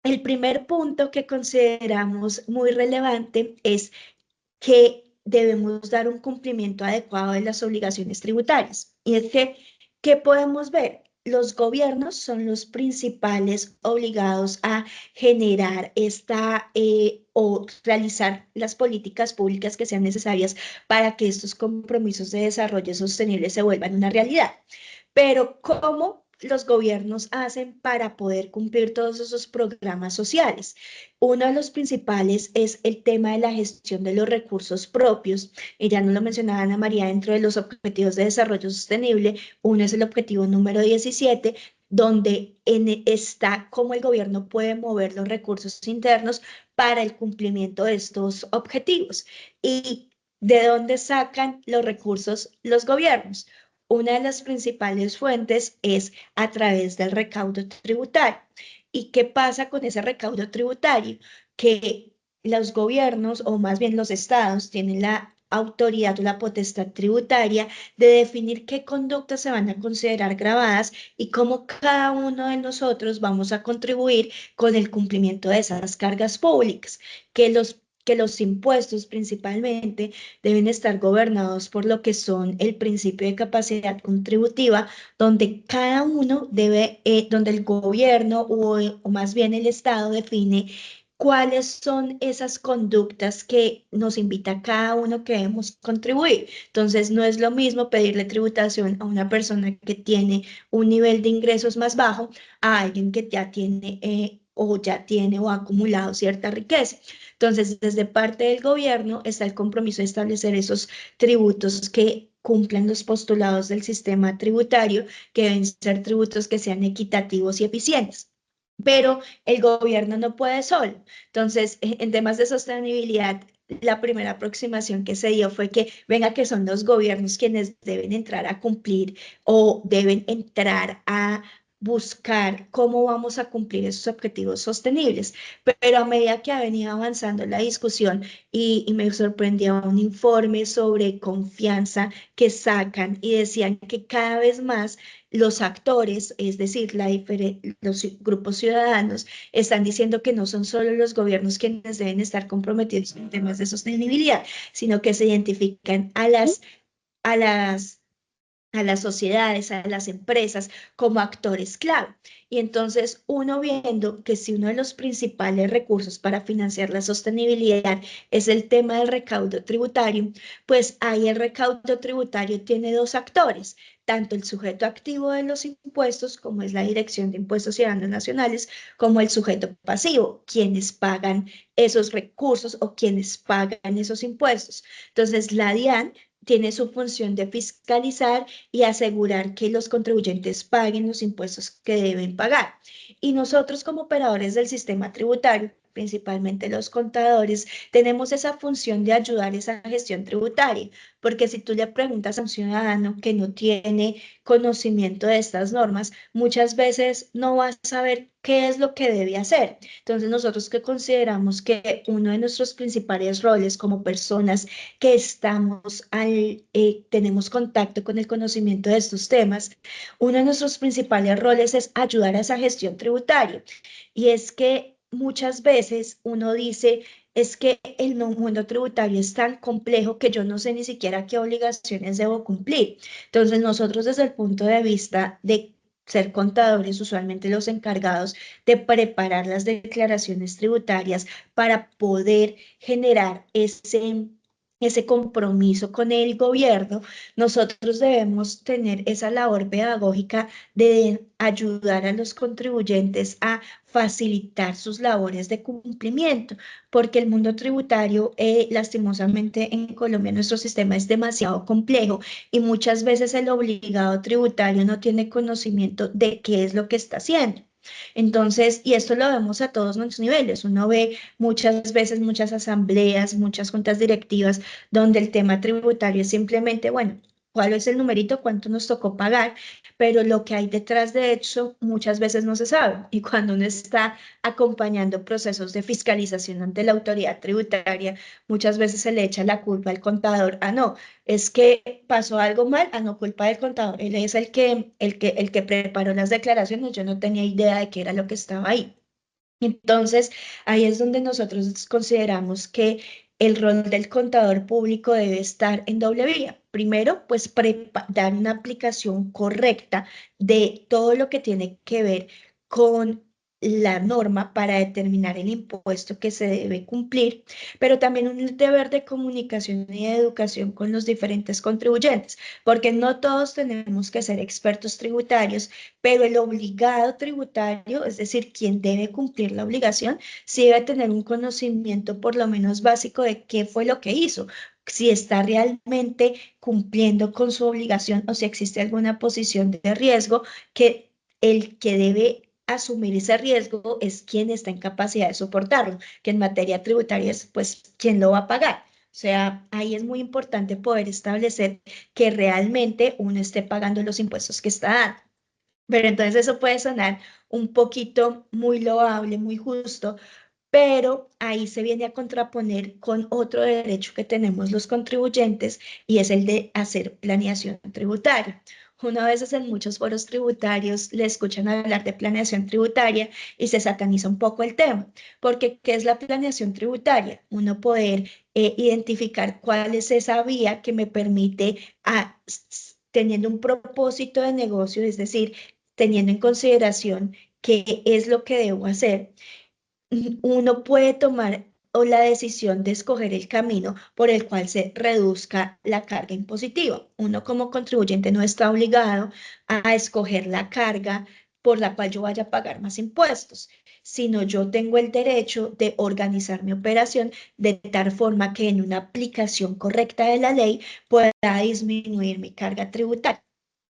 el primer punto que consideramos muy relevante es que debemos dar un cumplimiento adecuado de las obligaciones tributarias. Y es que, ¿qué podemos ver? Los gobiernos son los principales obligados a generar o realizar las políticas públicas que sean necesarias para que estos compromisos de desarrollo sostenible se vuelvan una realidad. Pero ¿cómo los gobiernos hacen para poder cumplir todos esos programas sociales? Uno de los principales es el tema de la gestión de los recursos propios. Ya nos lo mencionaba Ana María, dentro de los objetivos de desarrollo sostenible, uno es el objetivo número 17, donde está cómo el gobierno puede mover los recursos internos para el cumplimiento de estos objetivos. ¿Y de dónde sacan los recursos los gobiernos? Una de las principales fuentes es a través del recaudo tributario. ¿Y qué pasa con ese recaudo tributario? Que los gobiernos, o más bien los estados, tienen la autoridad o la potestad tributaria de definir qué conductas se van a considerar grabadas y cómo cada uno de nosotros vamos a contribuir con el cumplimiento de esas cargas públicas, que los impuestos principalmente deben estar gobernados por lo que son el principio de capacidad contributiva, donde cada uno debe, donde el gobierno o más bien el Estado define cuáles son esas conductas que nos invita cada uno que debemos contribuir. Entonces, no es lo mismo pedirle tributación a una persona que tiene un nivel de ingresos más bajo a alguien que ya tiene o ha acumulado cierta riqueza. Entonces, desde parte del gobierno está el compromiso de establecer esos tributos que cumplan los postulados del sistema tributario, que deben ser tributos que sean equitativos y eficientes. Pero el gobierno no puede solo. Entonces, en temas de sostenibilidad, la primera aproximación que se dio fue que, venga, que son los gobiernos quienes deben entrar a cumplir o deben entrar a buscar cómo vamos a cumplir esos objetivos sostenibles. Pero a medida que ha venido avanzando la discusión y me sorprendió un informe sobre confianza que sacan y decían que cada vez más los actores, es decir, los grupos ciudadanos, están diciendo que no son solo los gobiernos quienes deben estar comprometidos en temas de sostenibilidad, sino que se identifican a las a las sociedades, a las empresas como actores clave. Y entonces uno viendo que si uno de los principales recursos para financiar la sostenibilidad es el tema del recaudo tributario, pues ahí el recaudo tributario tiene dos actores, tanto el sujeto activo de los impuestos, como es la Dirección de Impuestos Ciudadanos Nacionales, como el sujeto pasivo, quienes pagan esos recursos o quienes pagan esos impuestos. Entonces, la DIAN tiene su función de fiscalizar y asegurar que los contribuyentes paguen los impuestos que deben pagar. Y nosotros como operadores del sistema tributario, principalmente los contadores, tenemos esa función de ayudar a esa gestión tributaria, porque si tú le preguntas a un ciudadano que no tiene conocimiento de estas normas, muchas veces no va a saber qué es lo que debe hacer. Entonces, nosotros que consideramos que uno de nuestros principales roles como personas que tenemos contacto con el conocimiento de estos temas, uno de nuestros principales roles es ayudar a esa gestión tributaria. Y es que muchas veces uno dice, es que el mundo tributario es tan complejo que yo no sé ni siquiera qué obligaciones debo cumplir. Entonces, nosotros desde el punto de vista de ser contadores, usualmente los encargados de preparar las declaraciones tributarias para poder generar ese compromiso con el gobierno, nosotros debemos tener esa labor pedagógica de ayudar a los contribuyentes a facilitar sus labores de cumplimiento, porque el mundo tributario, lastimosamente en Colombia, nuestro sistema es demasiado complejo y muchas veces el obligado tributario no tiene conocimiento de qué es lo que está haciendo. Entonces, y esto lo vemos a todos los niveles. Uno ve muchas veces muchas asambleas, muchas juntas directivas, donde el tema tributario es simplemente, bueno, cuál es el numerito, cuánto nos tocó pagar, pero lo que hay detrás de eso muchas veces no se sabe. Y cuando uno está acompañando procesos de fiscalización ante la autoridad tributaria, muchas veces se le echa la culpa al contador. Ah, no, es que pasó algo mal, ah, no, culpa del contador. Él es el que preparó las declaraciones, yo no tenía idea de qué era lo que estaba ahí. Entonces, ahí es donde nosotros consideramos que el rol del contador público debe estar en doble vía. Primero, pues dar una aplicación correcta de todo lo que tiene que ver con la norma para determinar el impuesto que se debe cumplir, pero también un deber de comunicación y de educación con los diferentes contribuyentes, porque no todos tenemos que ser expertos tributarios, pero el obligado tributario, es decir, quien debe cumplir la obligación, sí debe tener un conocimiento por lo menos básico de qué fue lo que hizo, si está realmente cumpliendo con su obligación o si existe alguna posición de riesgo, que el que debe asumir ese riesgo es quien está en capacidad de soportarlo, que en materia tributaria es pues quien lo va a pagar. O sea, ahí es muy importante poder establecer que realmente uno esté pagando los impuestos que está dando. Pero entonces eso puede sonar un poquito muy loable, muy justo, pero ahí se viene a contraponer con otro derecho que tenemos los contribuyentes y es el de hacer planeación tributaria. Una vez en muchos foros tributarios le escuchan hablar de planeación tributaria y se sataniza un poco el tema, porque ¿qué es la planeación tributaria? Uno poder identificar cuál es esa vía que me permite, teniendo un propósito de negocio, es decir, teniendo en consideración qué es lo que debo hacer, uno puede tomar o la decisión de escoger el camino por el cual se reduzca la carga impositiva. Uno como contribuyente no está obligado a escoger la carga por la cual yo vaya a pagar más impuestos, sino yo tengo el derecho de organizar mi operación de tal forma que en una aplicación correcta de la ley pueda disminuir mi carga tributaria.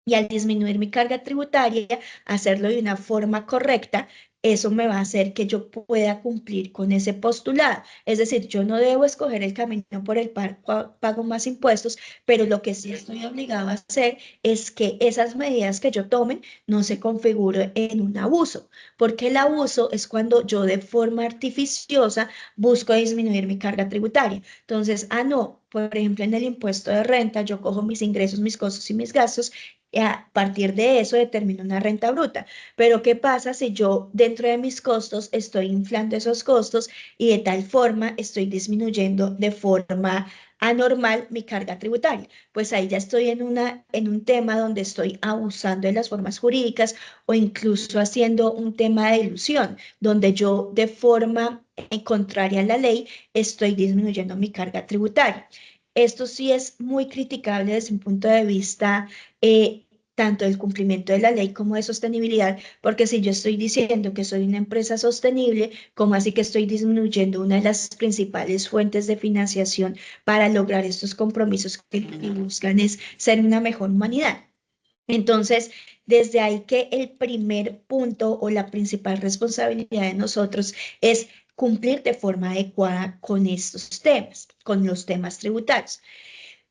Y al disminuir mi carga tributaria, hacerlo de una forma correcta, eso me va a hacer que yo pueda cumplir con ese postulado. Es decir, yo no debo escoger el camino por el pago más impuestos, pero lo que sí estoy obligado a hacer es que esas medidas que yo tome no se configuren en un abuso, porque el abuso es cuando yo de forma artificiosa busco disminuir mi carga tributaria. Entonces, no, por ejemplo, en el impuesto de renta, yo cojo mis ingresos, mis costos y mis gastos, y a partir de eso determino una renta bruta. Pero ¿qué pasa si yo dentro de mis costos estoy inflando esos costos y de tal forma estoy disminuyendo de forma anormal mi carga tributaria? Pues ahí ya estoy en un tema donde estoy abusando de las formas jurídicas o incluso haciendo un tema de ilusión, donde yo de forma contraria a la ley estoy disminuyendo mi carga tributaria. Esto sí es muy criticable desde un punto de vista tanto del cumplimiento de la ley como de sostenibilidad, porque si yo estoy diciendo que soy una empresa sostenible, ¿cómo así que estoy disminuyendo una de las principales fuentes de financiación para lograr estos compromisos que buscan es ser una mejor humanidad? Entonces, desde ahí que el primer punto o la principal responsabilidad de nosotros es cumplir de forma adecuada con estos temas, con los temas tributarios.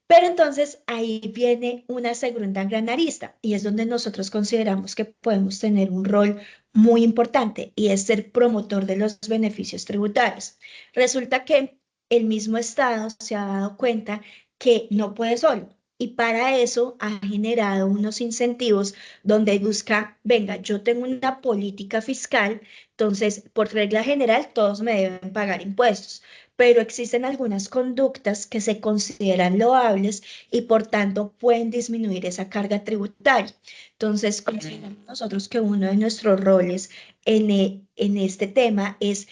Pero entonces ahí viene una segunda gran arista y es donde nosotros consideramos que podemos tener un rol muy importante y es ser promotor de los beneficios tributarios. Resulta que el mismo Estado se ha dado cuenta que no puede solo y para eso ha generado unos incentivos donde busca, venga, yo tengo una política fiscal, entonces por regla general todos me deben pagar impuestos, pero existen algunas conductas que se consideran loables y por tanto pueden disminuir esa carga tributaria. Entonces, consideramos nosotros que uno de nuestros roles en este tema es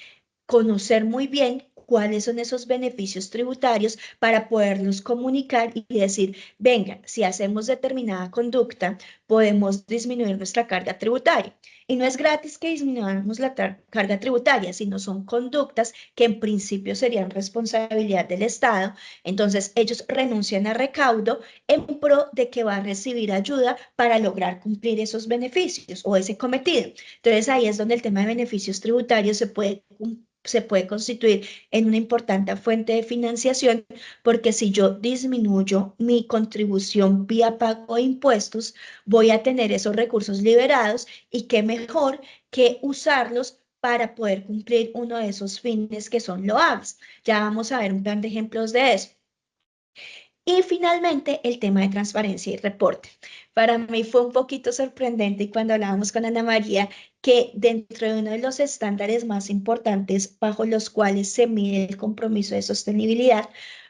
conocer muy bien cuáles son esos beneficios tributarios para poderlos comunicar y decir, venga, si hacemos determinada conducta, podemos disminuir nuestra carga tributaria. Y no es gratis que disminuyamos la carga tributaria, sino son conductas que en principio serían responsabilidad del Estado. Entonces, ellos renuncian a recaudo en pro de que va a recibir ayuda para lograr cumplir esos beneficios o ese cometido. Entonces, ahí es donde el tema de beneficios tributarios se puede constituir en una importante fuente de financiación, porque si yo disminuyo mi contribución vía pago de impuestos, voy a tener esos recursos liberados y qué mejor que usarlos para poder cumplir uno de esos fines que son loables. Ya vamos a ver un plan de ejemplos de eso. Y finalmente, el tema de transparencia y reporte. Para mí fue un poquito sorprendente y cuando hablábamos con Ana María que dentro de uno de los estándares más importantes bajo los cuales se mide el compromiso de sostenibilidad,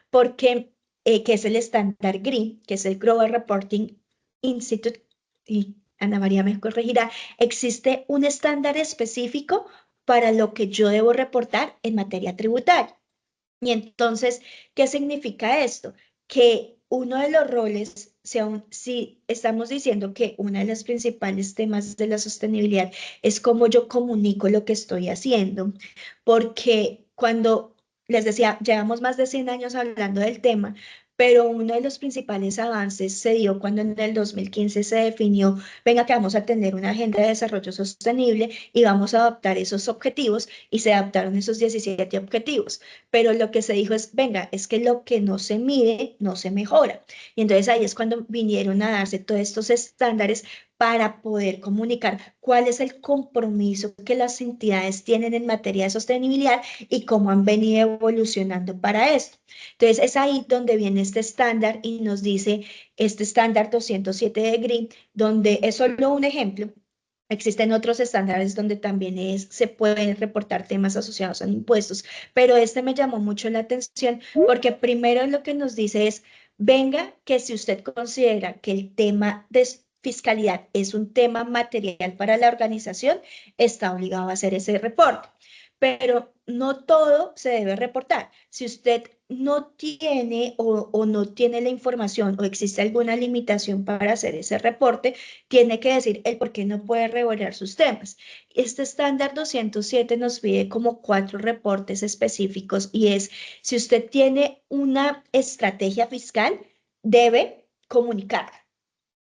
porque que es el estándar GRI, que es el Global Reporting Institute, y Ana María me corregirá, existe un estándar específico para lo que yo debo reportar en materia tributaria. Y entonces, ¿qué significa esto? Que uno de los roles, si estamos diciendo que uno de los principales temas de la sostenibilidad es cómo yo comunico lo que estoy haciendo, porque cuando les decía, llevamos más de 100 años hablando del tema, pero uno de los principales avances se dio cuando en el 2015 se definió, venga, que vamos a tener una agenda de desarrollo sostenible y vamos a adoptar esos objetivos y se adaptaron esos 17 objetivos, pero lo que se dijo es, venga, es que lo que no se mide no se mejora. Y entonces ahí es cuando vinieron a darse todos estos estándares para poder comunicar cuál es el compromiso que las entidades tienen en materia de sostenibilidad y cómo han venido evolucionando para esto. Entonces es ahí donde viene este estándar y nos dice este estándar 207 de GRI, donde es solo un ejemplo. Existen otros estándares donde también se pueden reportar temas asociados a impuestos, pero este me llamó mucho la atención porque primero lo que nos dice es, venga, que si usted considera que el tema de fiscalidad es un tema material para la organización, está obligado a hacer ese reporte. Pero no todo se debe reportar. Si usted no tiene o no tiene la información o existe alguna limitación para hacer ese reporte, tiene que decir el por qué no puede revelar sus temas. Este estándar 207 nos pide como 4 reportes específicos y es, si usted tiene una estrategia fiscal, debe comunicarla.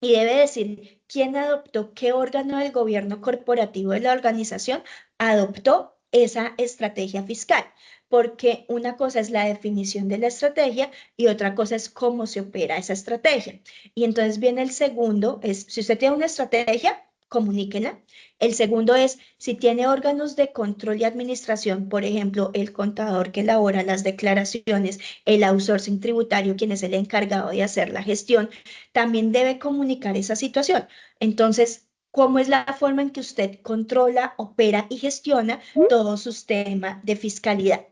Y debe decir quién adoptó, qué órgano del gobierno corporativo de la organización adoptó esa estrategia fiscal, porque una cosa es la definición de la estrategia y otra cosa es cómo se opera esa estrategia. Y entonces viene el segundo, es si usted tiene una estrategia, comuníquela. El segundo es si tiene órganos de control y administración, por ejemplo, el contador que elabora las declaraciones, el outsourcing tributario, quien es el encargado de hacer la gestión, también debe comunicar esa situación. Entonces, ¿cómo es la forma en que usted controla, opera y gestiona todos sus temas de fiscalidad?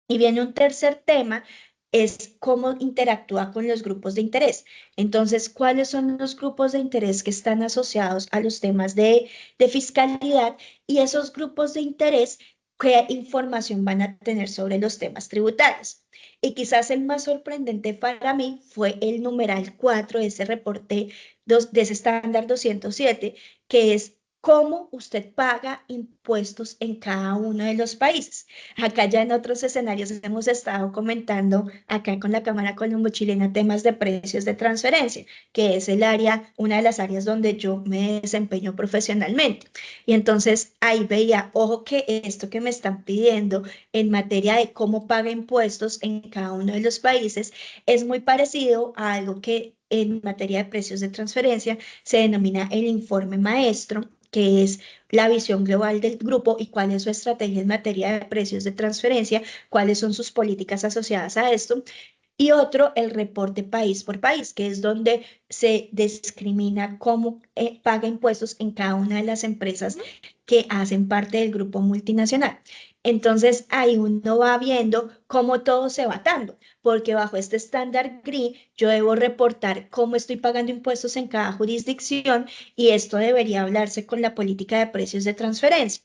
Y viene un tercer tema, es cómo interactúa con los grupos de interés. Entonces, ¿cuáles son los grupos de interés que están asociados a los temas de fiscalidad? Y esos grupos de interés, ¿qué información van a tener sobre los temas tributarios? Y quizás el más sorprendente para mí fue el numeral 4 de ese reporte, de ese estándar 207, que es cómo usted paga impuestos en cada uno de los países. Acá ya en otros escenarios hemos estado comentando acá con la Cámara Colombo-Chilena temas de precios de transferencia, que es el área, una de las áreas donde yo me desempeño profesionalmente. Y entonces ahí veía, ojo que esto que me están pidiendo en materia de cómo paga impuestos en cada uno de los países es muy parecido a algo que en materia de precios de transferencia se denomina el informe maestro, que es la visión global del grupo y cuál es su estrategia en materia de precios de transferencia, cuáles son sus políticas asociadas a esto. Y otro, el reporte país por país, que es donde se discrimina cómo paga impuestos en cada una de las empresas que hacen parte del grupo multinacional. Entonces, ahí uno va viendo cómo todo se va atando, porque bajo este estándar GRI yo debo reportar cómo estoy pagando impuestos en cada jurisdicción y esto debería hablarse con la política de precios de transferencia.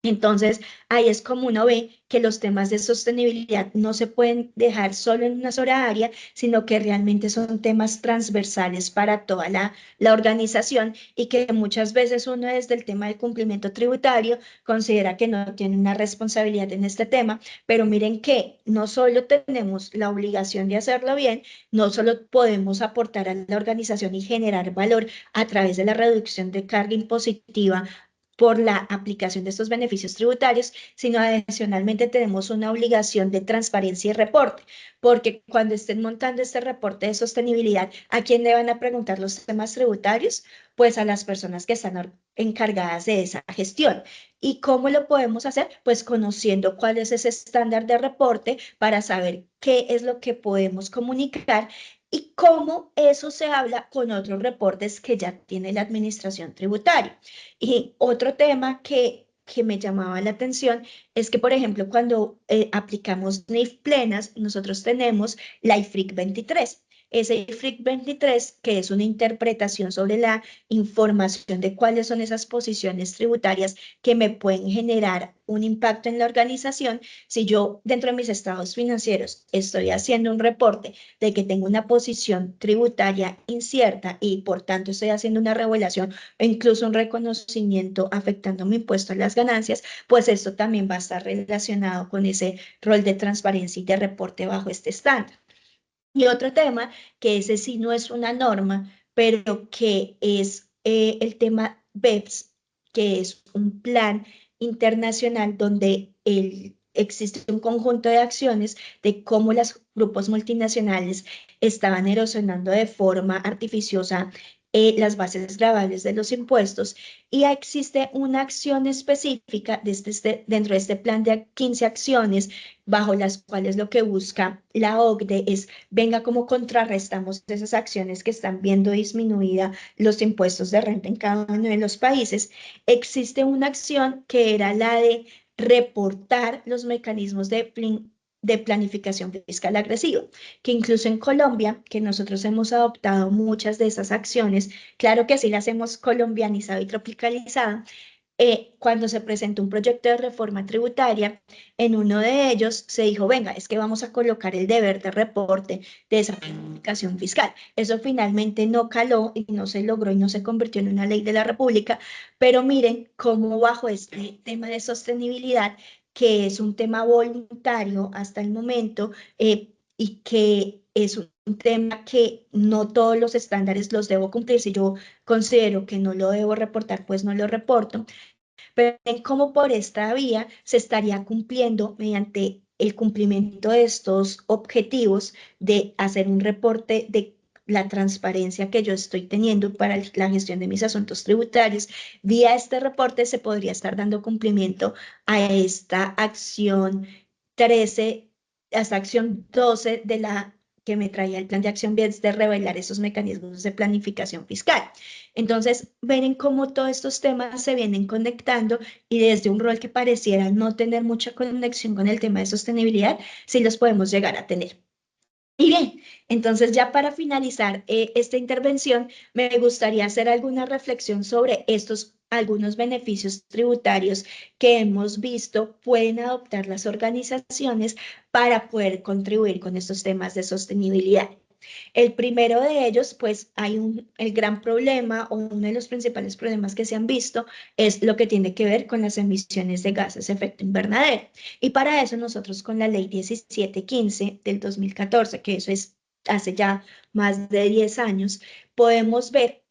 Entonces, ahí es como uno ve que los temas de sostenibilidad no se pueden dejar solo en una sola área, sino que realmente son temas transversales para toda la organización y que muchas veces uno desde el tema del cumplimiento tributario considera que no tiene una responsabilidad en este tema, pero miren que no solo tenemos la obligación de hacerlo bien, no solo podemos aportar a la organización y generar valor a través de la reducción de carga impositiva por la aplicación de estos beneficios tributarios, sino adicionalmente tenemos una obligación de transparencia y reporte, porque cuando estén montando este reporte de sostenibilidad, ¿a quién le van a preguntar los temas tributarios? Pues a las personas que están encargadas de esa gestión. ¿Y cómo lo podemos hacer? Pues conociendo cuál es ese estándar de reporte para saber qué es lo que podemos comunicar y cómo eso se habla con otros reportes que ya tiene la administración tributaria. Y otro tema que me llamaba la atención es que, por ejemplo, cuando aplicamos NIF plenas, nosotros tenemos la IFRIC 23. Ese IFRIC 23, que es una interpretación sobre la información de cuáles son esas posiciones tributarias que me pueden generar un impacto en la organización, si yo dentro de mis estados financieros estoy haciendo un reporte de que tengo una posición tributaria incierta y por tanto estoy haciendo una revelación e incluso un reconocimiento afectando mi impuesto a las ganancias, pues esto también va a estar relacionado con ese rol de transparencia y de reporte bajo este estándar. Y otro tema, que ese sí no es una norma, pero que es el tema BEPS, que es un plan internacional donde existe un conjunto de acciones de cómo los grupos multinacionales estaban erosionando de forma artificiosa las bases gravables de los impuestos y existe una acción específica dentro de este plan de 15 acciones bajo las cuales lo que busca la OCDE es, venga, cómo contrarrestamos esas acciones que están viendo disminuida los impuestos de renta en cada uno de los países. Existe una acción que era la de reportar los mecanismos de planificación fiscal agresiva, que incluso en Colombia, que nosotros hemos adoptado muchas de esas acciones, claro que sí las hemos colombianizado y tropicalizado, cuando se presentó un proyecto de reforma tributaria, en uno de ellos se dijo, venga, es que vamos a colocar el deber de reporte de esa planificación fiscal. Eso finalmente no caló y no se logró y no se convirtió en una ley de la República, pero miren cómo bajo este tema de sostenibilidad, que es un tema voluntario hasta el momento y que es un tema que no todos los estándares los debo cumplir. Si yo considero que no lo debo reportar, pues no lo reporto. Pero en cómo por esta vía se estaría cumpliendo mediante el cumplimiento de estos objetivos de hacer un reporte de la transparencia que yo estoy teniendo para la gestión de mis asuntos tributarios. Vía este reporte se podría estar dando cumplimiento a esta acción 13, a esta acción 12 de la que me traía el plan de acción BIES de revelar esos mecanismos de planificación fiscal. Entonces, ven en cómo todos estos temas se vienen conectando y desde un rol que pareciera no tener mucha conexión con el tema de sostenibilidad, sí los podemos llegar a tener. Y bien, entonces ya para finalizar esta intervención, me gustaría hacer alguna reflexión sobre algunos beneficios tributarios que hemos visto pueden adoptar las organizaciones para poder contribuir con estos temas de sostenibilidad. El primero de ellos, pues el gran problema o uno de los principales problemas que se han visto es lo que tiene que ver con las emisiones de gases de efecto invernadero. Y para eso nosotros con la ley 1715 del 2014, que eso es hace ya más de 10 años, podemos ver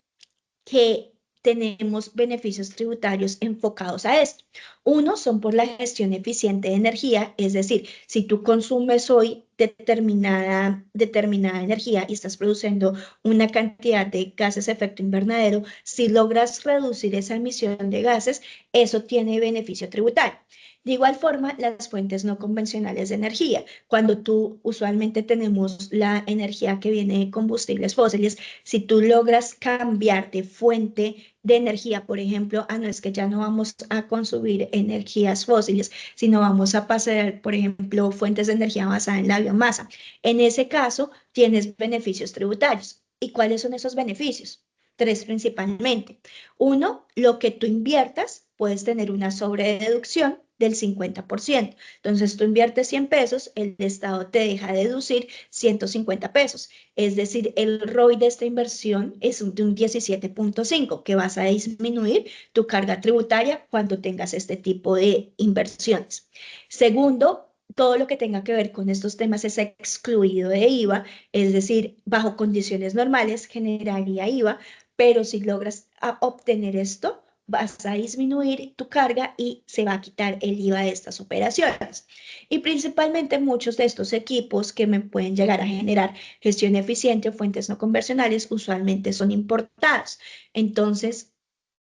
que tenemos beneficios tributarios enfocados a esto. Uno son por la gestión eficiente de energía, es decir, si tú consumes hoy determinada energía y estás produciendo una cantidad de gases de efecto invernadero, si logras reducir esa emisión de gases, eso tiene beneficio tributario. De igual forma, las fuentes no convencionales de energía. Cuando tú usualmente tenemos la energía que viene de combustibles fósiles, si tú logras cambiar de fuente de energía, por ejemplo, no es que ya no vamos a consumir energías fósiles, sino vamos a pasar, por ejemplo, fuentes de energía basada en la biomasa. En ese caso, tienes beneficios tributarios. ¿Y cuáles son esos beneficios? Tres principalmente. Uno, lo que tú inviertas, puedes tener una sobrededucción del 50%. Entonces, tú inviertes 100 pesos, el Estado te deja deducir 150 pesos. Es decir, el ROI de esta inversión es de un 17.5, que vas a disminuir tu carga tributaria cuando tengas este tipo de inversiones. Segundo, todo lo que tenga que ver con estos temas es excluido de IVA, es decir, bajo condiciones normales generaría IVA, pero si logras obtener esto, vas a disminuir tu carga y se va a quitar el IVA de estas operaciones. Y principalmente muchos de estos equipos que me pueden llegar a generar gestión eficiente o fuentes no convencionales usualmente son importados. Entonces,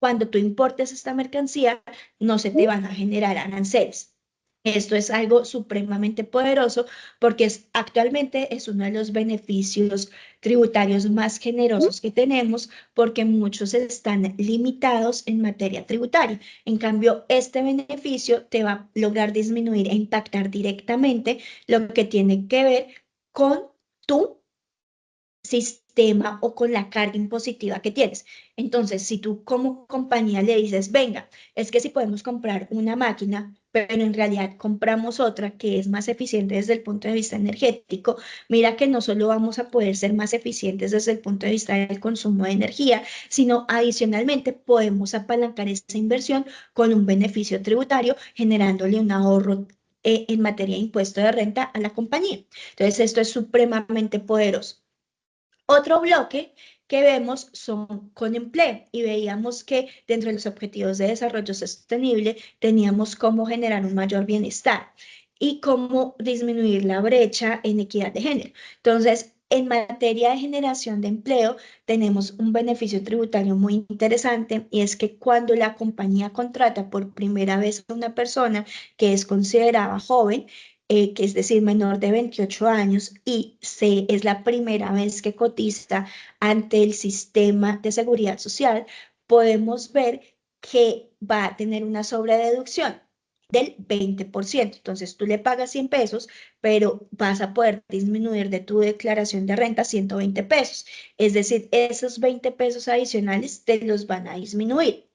cuando tú importes esta mercancía, no se te van a generar aranceles. Esto es algo supremamente poderoso porque actualmente es uno de los beneficios tributarios más generosos que tenemos porque muchos están limitados en materia tributaria. En cambio, este beneficio te va a lograr disminuir e impactar directamente lo que tiene que ver con tu sistema o con la carga impositiva que tienes. Entonces, si tú como compañía le dices, venga, es que si podemos comprar una máquina, pero en realidad compramos otra que es más eficiente desde el punto de vista energético, mira que no solo vamos a poder ser más eficientes desde el punto de vista del consumo de energía, sino adicionalmente podemos apalancar esa inversión con un beneficio tributario, generándole un ahorro en materia de impuesto de renta a la compañía. Entonces, esto es supremamente poderoso. Otro bloque que vemos son con empleo y veíamos que dentro de los objetivos de desarrollo sostenible teníamos cómo generar un mayor bienestar y cómo disminuir la brecha en equidad de género. Entonces, en materia de generación de empleo, tenemos un beneficio tributario muy interesante y es que cuando la compañía contrata por primera vez a una persona que es considerada joven, que es decir, menor de 28 años, y es la primera vez que cotiza ante el sistema de seguridad social, podemos ver que va a tener una sobrededucción del 20%. Entonces, tú le pagas 100 pesos, pero vas a poder disminuir de tu declaración de renta 120 pesos. Es decir, esos 20 pesos adicionales te los van a disminuir.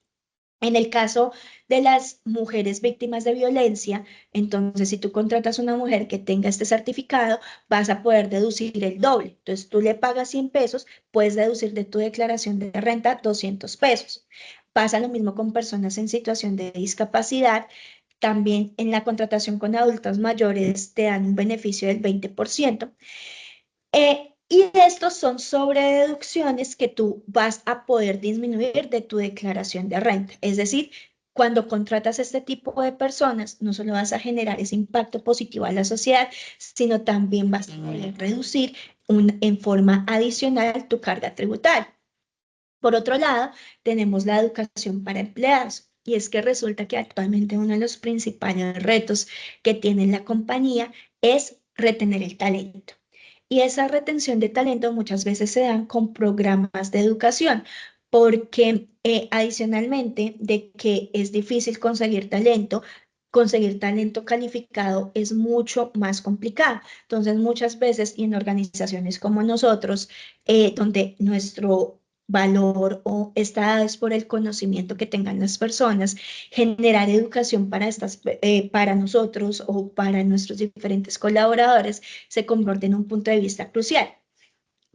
En el caso de las mujeres víctimas de violencia, entonces si tú contratas una mujer que tenga este certificado, vas a poder deducir el doble. Entonces tú le pagas 100 pesos, puedes deducir de tu declaración de renta 200 pesos. Pasa lo mismo con personas en situación de discapacidad. También en la contratación con adultos mayores te dan un beneficio del 20%. Y estos son sobrededucciones que tú vas a poder disminuir de tu declaración de renta. Es decir, cuando contratas este tipo de personas, no solo vas a generar ese impacto positivo a la sociedad, sino también vas a poder reducir en forma adicional tu carga tributaria. Por otro lado, tenemos la educación para empleados. Y es que resulta que actualmente uno de los principales retos que tiene la compañía es retener el talento. Y esa retención de talento muchas veces se dan con programas de educación, porque adicionalmente de que es difícil conseguir talento calificado es mucho más complicado. Entonces, muchas veces, y en organizaciones como nosotros, donde nuestro valor o está dado es por el conocimiento que tengan las personas, generar educación para nosotros o para nuestros diferentes colaboradores se convierte en un punto de vista crucial.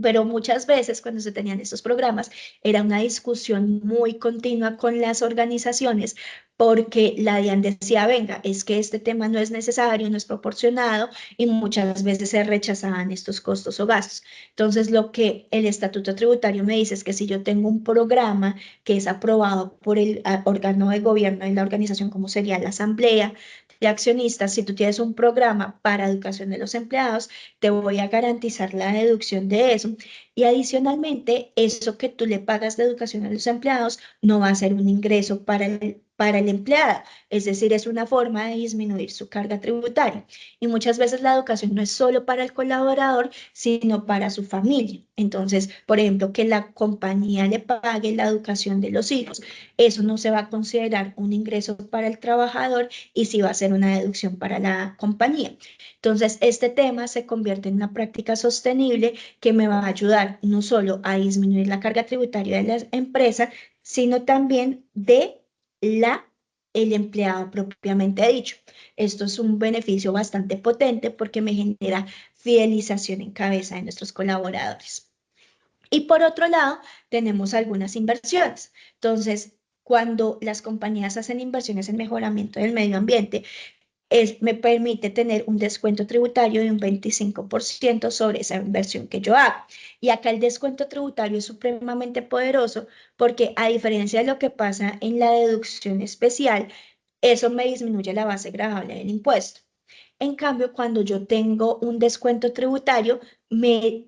Pero muchas veces cuando se tenían estos programas era una discusión muy continua con las organizaciones porque la DIAN decía, venga, es que este tema no es necesario, no es proporcionado y muchas veces se rechazaban estos costos o gastos. Entonces lo que el estatuto tributario me dice es que si yo tengo un programa que es aprobado por el órgano de gobierno de la organización como sería la asamblea de accionistas, si tú tienes un programa para educación de los empleados, te voy a garantizar la deducción de eso. Y adicionalmente, eso que tú le pagas de educación a los empleados no va a ser un ingreso para el empleado, es decir, es una forma de disminuir su carga tributaria. Y muchas veces la educación no es solo para el colaborador, sino para su familia. Entonces, por ejemplo, que la compañía le pague la educación de los hijos, eso no se va a considerar un ingreso para el trabajador y sí va a ser una deducción para la compañía. Entonces, este tema se convierte en una práctica sostenible que me va a ayudar no solo a disminuir la carga tributaria de la empresa, sino también de el empleado propiamente dicho. Esto es un beneficio bastante potente porque me genera fidelización en cabeza de nuestros colaboradores. Y por otro lado, tenemos algunas inversiones. Entonces, cuando las compañías hacen inversiones en mejoramiento del medio ambiente, me permite tener un descuento tributario de un 25% sobre esa inversión que yo hago. Y acá el descuento tributario es supremamente poderoso porque a diferencia de lo que pasa en la deducción especial, eso me disminuye la base gravable del impuesto. En cambio, cuando yo tengo un descuento tributario, me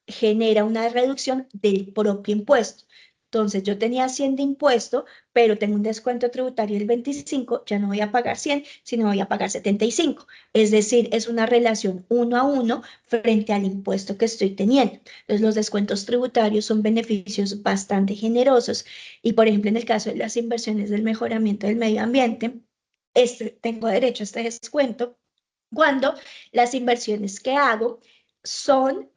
genera una reducción del propio impuesto. Entonces, yo tenía 100 de impuesto, pero tengo un descuento tributario del 25, ya no voy a pagar 100, sino voy a pagar 75. Es decir, es una relación 1 a 1 frente al impuesto que estoy teniendo. Entonces, los descuentos tributarios son beneficios bastante generosos y, por ejemplo, en el caso de las inversiones del mejoramiento del medio ambiente, tengo derecho a este descuento cuando las inversiones que hago son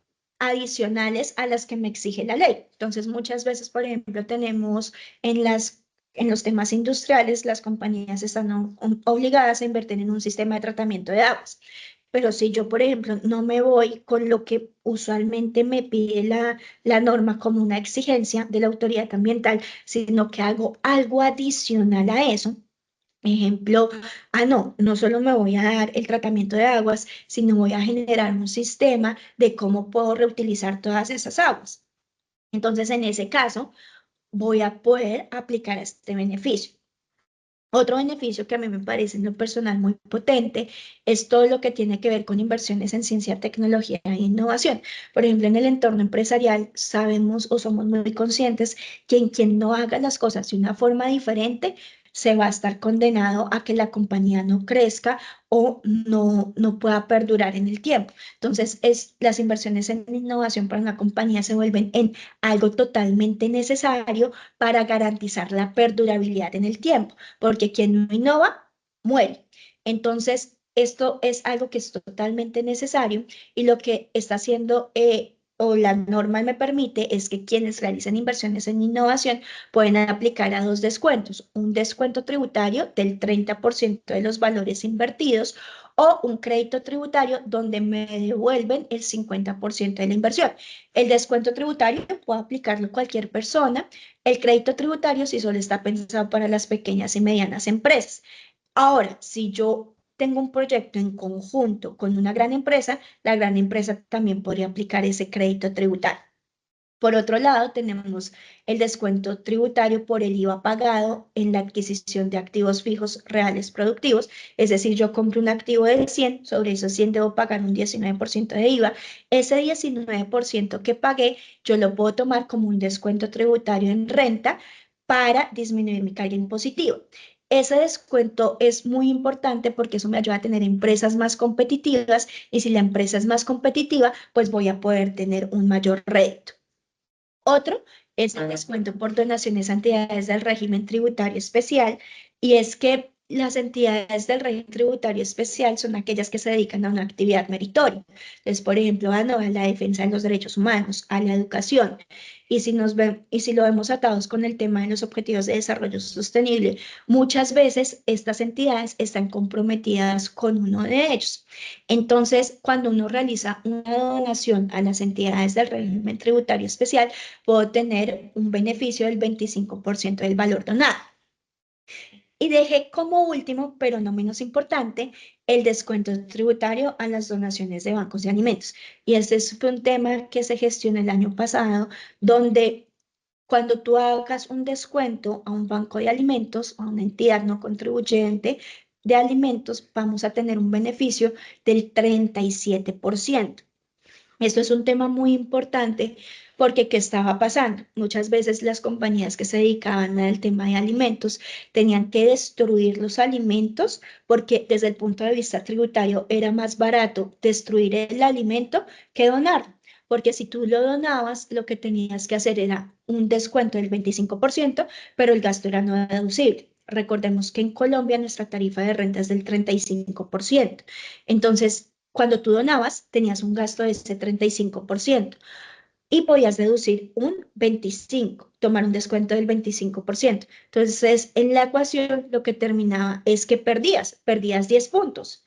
adicionales a las que me exige la ley. Entonces, muchas veces, por ejemplo, tenemos en los temas industriales, las compañías están obligadas a invertir en un sistema de tratamiento de aguas. Pero si yo, por ejemplo, no me voy con lo que usualmente me pide la norma como una exigencia de la autoridad ambiental, sino que hago algo adicional a eso, ejemplo, no, no solo me voy a dar el tratamiento de aguas, sino voy a generar un sistema de cómo puedo reutilizar todas esas aguas. Entonces, en ese caso, voy a poder aplicar este beneficio. Otro beneficio que a mí me parece en lo personal muy potente es todo lo que tiene que ver con inversiones en ciencia, tecnología e innovación. Por ejemplo, en el entorno empresarial sabemos o somos muy conscientes que quien no haga las cosas de una forma diferente se va a estar condenado a que la compañía no crezca o no pueda perdurar en el tiempo. Entonces, las inversiones en innovación para una compañía se vuelven en algo totalmente necesario para garantizar la perdurabilidad en el tiempo porque quien no innova, muere. Entonces, esto es algo que es totalmente necesario y lo que está haciendo o la norma me permite es que quienes realicen inversiones en innovación pueden aplicar a dos descuentos, un descuento tributario del 30% de los valores invertidos o un crédito tributario donde me devuelven el 50% de la inversión. El descuento tributario puede aplicarlo cualquier persona. El crédito tributario sí solo está pensado para las pequeñas y medianas empresas. Ahora, si yo tengo un proyecto en conjunto con una gran empresa, la gran empresa también podría aplicar ese crédito tributario. Por otro lado, tenemos el descuento tributario por el IVA pagado en la adquisición de activos fijos reales productivos. Es decir, yo compro un activo de 100, sobre esos 100 debo pagar un 19% de IVA. Ese 19% que pagué, yo lo puedo tomar como un descuento tributario en renta para disminuir mi carga impositiva. Ese descuento es muy importante porque eso me ayuda a tener empresas más competitivas y si la empresa es más competitiva, pues voy a poder tener un mayor rédito. Otro es el descuento por donaciones a entidades del régimen tributario especial, y es que las entidades del régimen tributario especial son aquellas que se dedican a una actividad meritoria. Entonces, por ejemplo, a la defensa de los derechos humanos, a la educación. Y si lo vemos atados con el tema de los objetivos de desarrollo sostenible, muchas veces estas entidades están comprometidas con uno de ellos. Entonces, cuando uno realiza una donación a las entidades del régimen tributario especial, puedo tener un beneficio del 25% del valor donado. Y dejé como último, pero no menos importante, el descuento tributario a las donaciones de bancos de alimentos. Y este fue un tema que se gestionó el año pasado, donde cuando tú hagas un descuento a un banco de alimentos, a una entidad no contribuyente de alimentos, vamos a tener un beneficio del 37%. Esto es un tema muy importante porque ¿qué estaba pasando? Muchas veces las compañías que se dedicaban al tema de alimentos tenían que destruir los alimentos porque desde el punto de vista tributario era más barato destruir el alimento que donarlo. Porque si tú lo donabas, lo que tenías que hacer era un descuento del 25%, pero el gasto era no deducible. Recordemos que en Colombia nuestra tarifa de renta es del 35%. Entonces, cuando tú donabas, tenías un gasto de ese 35% y podías deducir un 25%, tomar un descuento del 25%. Entonces, en la ecuación lo que terminaba es que perdías 10 puntos.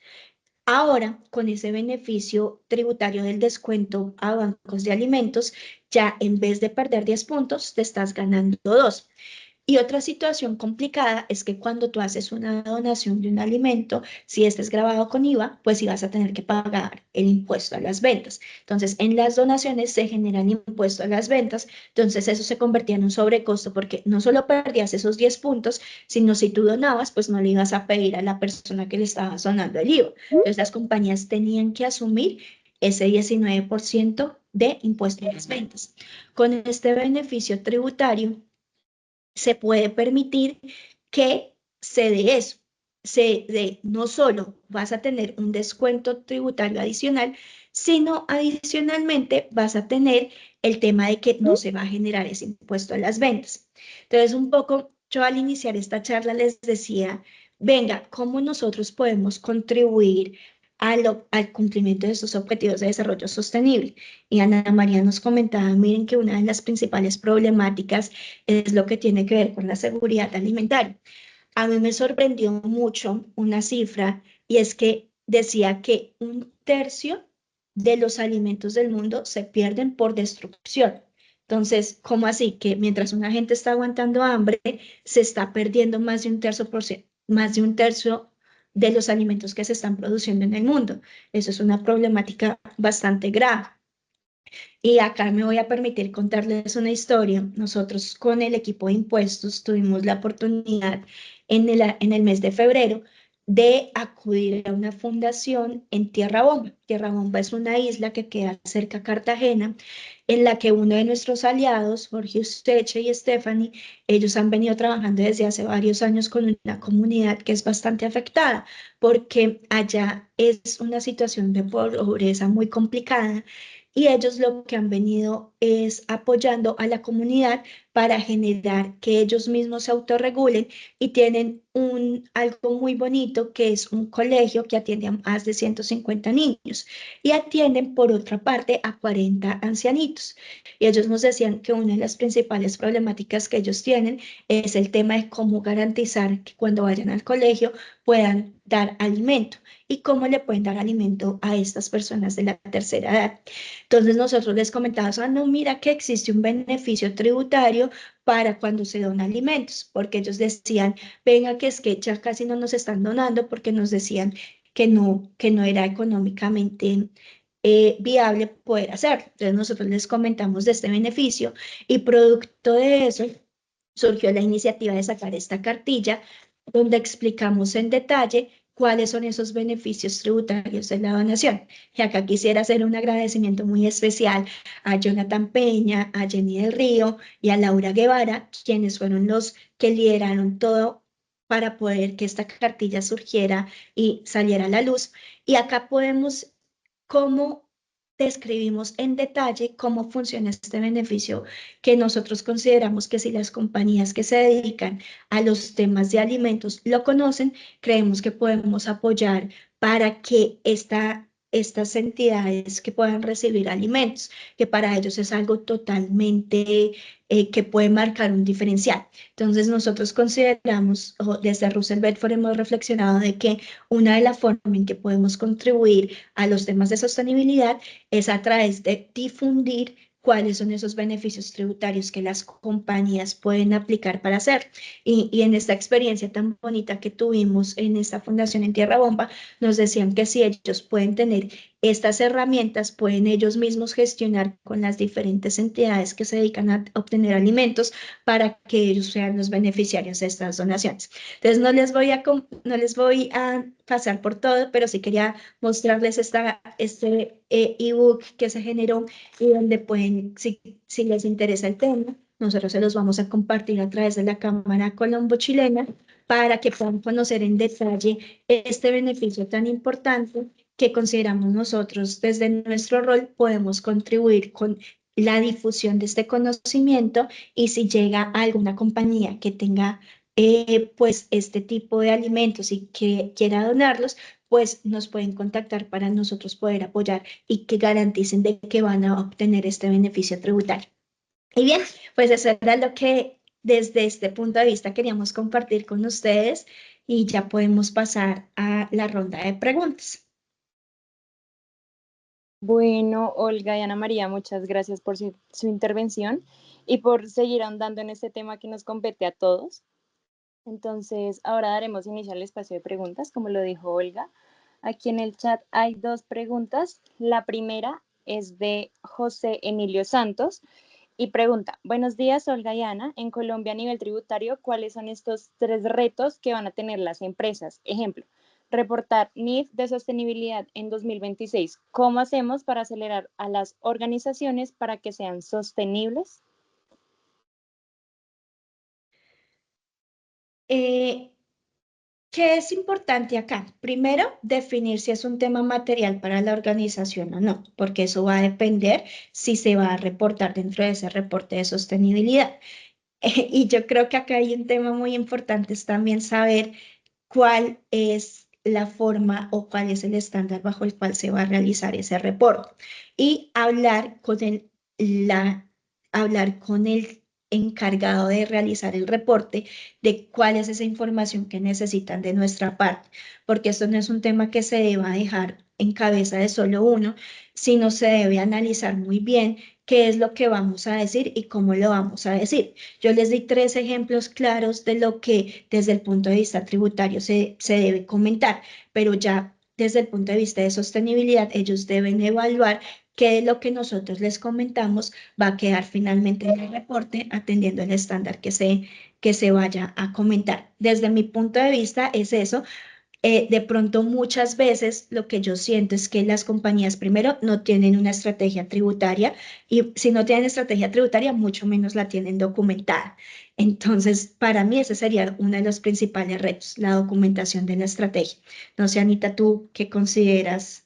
Ahora, con ese beneficio tributario del descuento a bancos de alimentos, ya en vez de perder 10 puntos, te estás ganando 2. Y otra situación complicada es que cuando tú haces una donación de un alimento, si este es grabado con IVA, pues sí vas a tener que pagar el impuesto a las ventas. Entonces, en las donaciones se genera el impuesto a las ventas, entonces eso se convertía en un sobrecosto porque no solo perdías esos 10 puntos, sino si tú donabas, pues no le ibas a pedir a la persona que le estaba donando el IVA. Entonces, las compañías tenían que asumir ese 19% de impuesto a las ventas. Con este beneficio tributario, se puede permitir que se dé eso. No solo vas a tener un descuento tributario adicional, sino adicionalmente vas a tener el tema de que no se va a generar ese impuesto a las ventas. Entonces, un poco, yo al iniciar esta charla les decía, venga, ¿cómo nosotros podemos contribuir al cumplimiento de estos objetivos de desarrollo sostenible? Y Ana María nos comentaba, miren que una de las principales problemáticas es lo que tiene que ver con la seguridad alimentaria. A mí me sorprendió mucho una cifra y es que decía que 1/3 de los alimentos del mundo se pierden por destrucción. Entonces, ¿cómo así? Que mientras una gente está aguantando hambre, se está perdiendo más de un tercio de los alimentos que se están produciendo en el mundo. Eso es una problemática bastante grave. Y acá me voy a permitir contarles una historia. Nosotros con el equipo de impuestos tuvimos la oportunidad en el mes de febrero de acudir a una fundación en Tierra Bomba. Tierra Bomba es una isla que queda cerca a Cartagena, en la que uno de nuestros aliados, Jorge Usteche y Stephanie, ellos han venido trabajando desde hace varios años con una comunidad que es bastante afectada, porque allá es una situación de pobreza muy complicada y ellos lo que han venido es apoyando a la comunidad para generar que ellos mismos se autorregulen y tienen algo muy bonito que es un colegio que atiende a más de 150 niños y atienden por otra parte a 40 ancianitos. Y ellos nos decían que una de las principales problemáticas que ellos tienen es el tema de cómo garantizar que cuando vayan al colegio puedan dar alimento y cómo le pueden dar alimento a estas personas de la tercera edad. Entonces nosotros les comentábamos, no, mira que existe un beneficio tributario para cuando se donan alimentos, porque ellos decían, venga, que es que ya casi no nos están donando, porque nos decían que no era económicamente viable poder hacerlo. Entonces nosotros les comentamos de este beneficio y producto de eso surgió la iniciativa de sacar esta cartilla donde explicamos en detalle cuáles son esos beneficios tributarios de la donación. Y acá quisiera hacer un agradecimiento muy especial a Jonathan Peña, a Jenny del Río y a Laura Guevara, quienes fueron los que lideraron todo para poder que esta cartilla surgiera y saliera a la luz. Y acá podemos cómo describimos en detalle cómo funciona este beneficio que nosotros consideramos que si las compañías que se dedican a los temas de alimentos lo conocen, creemos que podemos apoyar para que estas entidades que puedan recibir alimentos, que para ellos es algo totalmente que puede marcar un diferencial. Entonces nosotros consideramos, o desde Russell Bedford hemos reflexionado de que una de las formas en que podemos contribuir a los temas de sostenibilidad es a través de difundir cuáles son esos beneficios tributarios que las compañías pueden aplicar para hacer. Y en esta experiencia tan bonita que tuvimos en esta fundación en Tierra Bomba, nos decían que si ellos pueden tener estas herramientas, pueden ellos mismos gestionar con las diferentes entidades que se dedican a obtener alimentos para que ellos sean los beneficiarios de estas donaciones. Entonces, no les voy a pasar por todo, pero sí quería mostrarles este ebook que se generó y donde pueden, si les interesa el tema, nosotros se los vamos a compartir a través de la Cámara Colombo-Chilena para que puedan conocer en detalle este beneficio tan importante que consideramos nosotros desde nuestro rol podemos contribuir con la difusión de este conocimiento y si llega a alguna compañía que tenga pues este tipo de alimentos y que quiera donarlos, pues nos pueden contactar para nosotros poder apoyar y que garanticen de que van a obtener este beneficio tributario. Y bien, pues eso era lo que desde este punto de vista queríamos compartir con ustedes y ya podemos pasar a la ronda de preguntas.
Bueno, Olga y Ana María, muchas gracias por su intervención y por seguir ahondando en este tema que nos compete a todos. Entonces, ahora daremos inicio al espacio de preguntas, como lo dijo Olga. Aquí en el chat hay dos preguntas. La primera es de José Emilio Santos y pregunta, buenos días, Olga y Ana. En Colombia a nivel tributario, ¿cuáles son estos tres retos que van a tener las empresas? Ejemplo, reportar NIF de sostenibilidad en 2026. ¿Cómo hacemos para acelerar a las organizaciones para que sean sostenibles?
¿Qué es importante acá? Primero, definir si es un tema material para la organización o no, porque eso va a depender si se va a reportar dentro de ese reporte de sostenibilidad. Y yo creo que acá hay un tema muy importante, es también saber cuál es la forma o cuál es el estándar bajo el cual se va a realizar ese reporte y hablar con el encargado de realizar el reporte de cuál es esa información que necesitan de nuestra parte, porque esto no es un tema que se deba dejar en cabeza de solo uno, sino se debe analizar muy bien qué es lo que vamos a decir y cómo lo vamos a decir. Yo les di 3 ejemplos claros de lo que desde el punto de vista tributario se debe comentar, pero ya desde el punto de vista de sostenibilidad, ellos deben evaluar qué es lo que nosotros les comentamos va a quedar finalmente en el reporte atendiendo el estándar que se vaya a comentar. Desde mi punto de vista es eso. De pronto muchas veces lo que yo siento es que las compañías primero no tienen una estrategia tributaria y si no tienen estrategia tributaria mucho menos la tienen documentada. Entonces, para mí ese sería uno de los principales retos, la documentación de la estrategia. No sé, Anita, ¿tú qué consideras?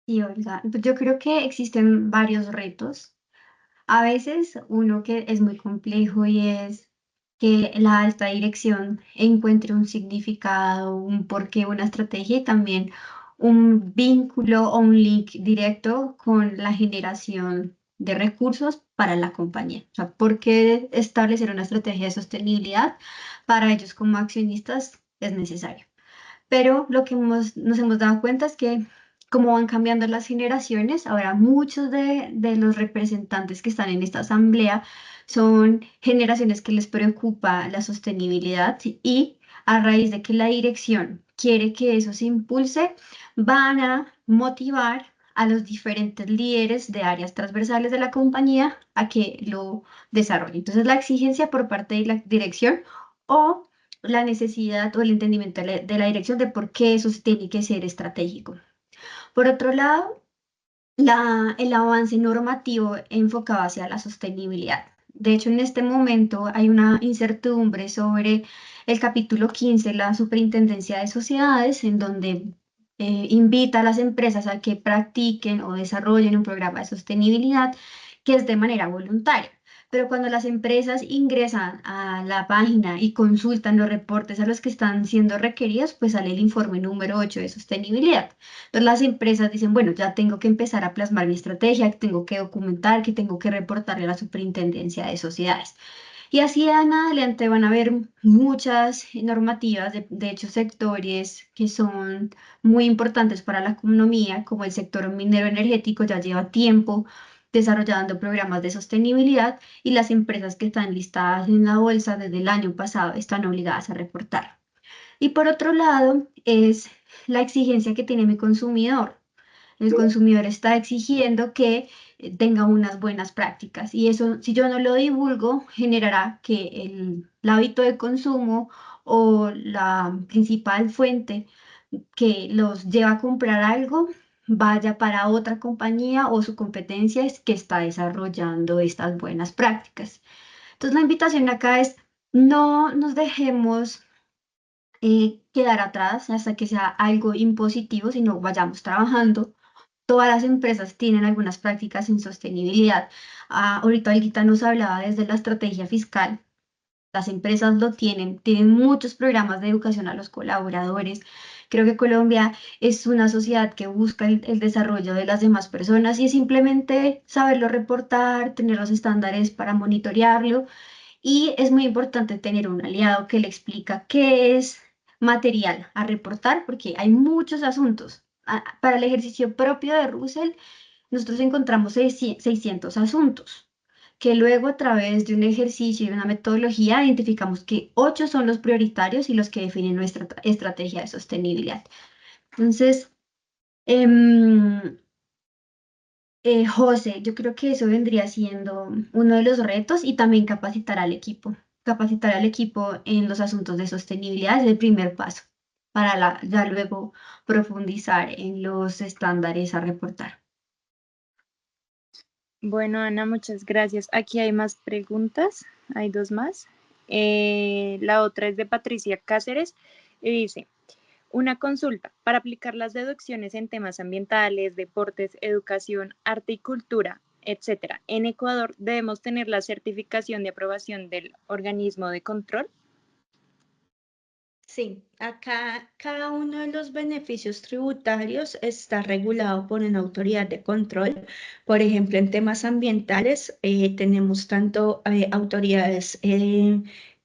Sí, Olga, pues yo creo que existen varios retos. A veces uno que es muy complejo y es que la alta dirección encuentre un significado, un porqué, una estrategia y también un vínculo o un link directo con la generación de recursos para la compañía. O sea, ¿por qué establecer una estrategia de sostenibilidad para ellos como accionistas es necesario? Pero lo que nos hemos dado cuenta es que como van cambiando las generaciones, ahora muchos de los representantes que están en esta asamblea son generaciones que les preocupa la sostenibilidad y a raíz de que la dirección quiere que eso se impulse, van a motivar a los diferentes líderes de áreas transversales de la compañía a que lo desarrollen. Entonces, la exigencia por parte de la dirección o la necesidad o el entendimiento de la dirección de por qué eso tiene que ser estratégico. Por otro lado, el avance normativo enfocado hacia la sostenibilidad. De hecho, en este momento hay una incertidumbre sobre el capítulo 15, la Superintendencia de Sociedades, en donde invita a las empresas a que practiquen o desarrollen un programa de sostenibilidad que es de manera voluntaria. Pero cuando las empresas ingresan a la página y consultan los reportes a los que están siendo requeridos, pues sale el informe número 8 de sostenibilidad. Entonces las empresas dicen, bueno, ya tengo que empezar a plasmar mi estrategia, que tengo que documentar, que tengo que reportarle a la Superintendencia de Sociedades. Y así en adelante van a haber muchas normativas, de hecho sectores que son muy importantes para la economía, como el sector minero energético ya lleva tiempo desarrollando programas de sostenibilidad y las empresas que están listadas en la bolsa desde el año pasado están obligadas a reportar. Y por otro lado, es la exigencia que tiene mi consumidor. El consumidor está exigiendo que tenga unas buenas prácticas y eso, si yo no lo divulgo, generará que el hábito de consumo o la principal fuente que los lleva a comprar algo vaya para otra compañía o su competencia es que está desarrollando estas buenas prácticas. Entonces, la invitación acá es no nos dejemos quedar atrás hasta que sea algo impositivo, sino vayamos trabajando. Todas las empresas tienen algunas prácticas en sostenibilidad. Ahorita Olguita nos hablaba desde la estrategia fiscal. Las empresas lo tienen muchos programas de educación a los colaboradores. Creo que Colombia es una sociedad que busca el desarrollo de las demás personas y es simplemente saberlo reportar, tener los estándares para monitorearlo y es muy importante tener un aliado que le explica qué es material a reportar, porque hay muchos asuntos. Para el ejercicio propio de Russell, nosotros encontramos 600 asuntos, que luego a través de un ejercicio y una metodología identificamos que 8 son los prioritarios y los que definen nuestra estrategia de sostenibilidad. Entonces, José, yo creo que eso vendría siendo uno de los retos y también capacitar al equipo. Capacitar al equipo en los asuntos de sostenibilidad es el primer paso para ya luego profundizar en los estándares a reportar.
Bueno, Ana, muchas gracias. Aquí hay más preguntas, hay dos más. La otra es de Patricia Cáceres y dice, una consulta, para aplicar las deducciones en temas ambientales, deportes, educación, arte y cultura, etcétera, en Ecuador debemos tener la certificación de aprobación del organismo de control.
Sí, acá cada uno de los beneficios tributarios está regulado por una autoridad de control. Por ejemplo, en temas ambientales tenemos tanto autoridades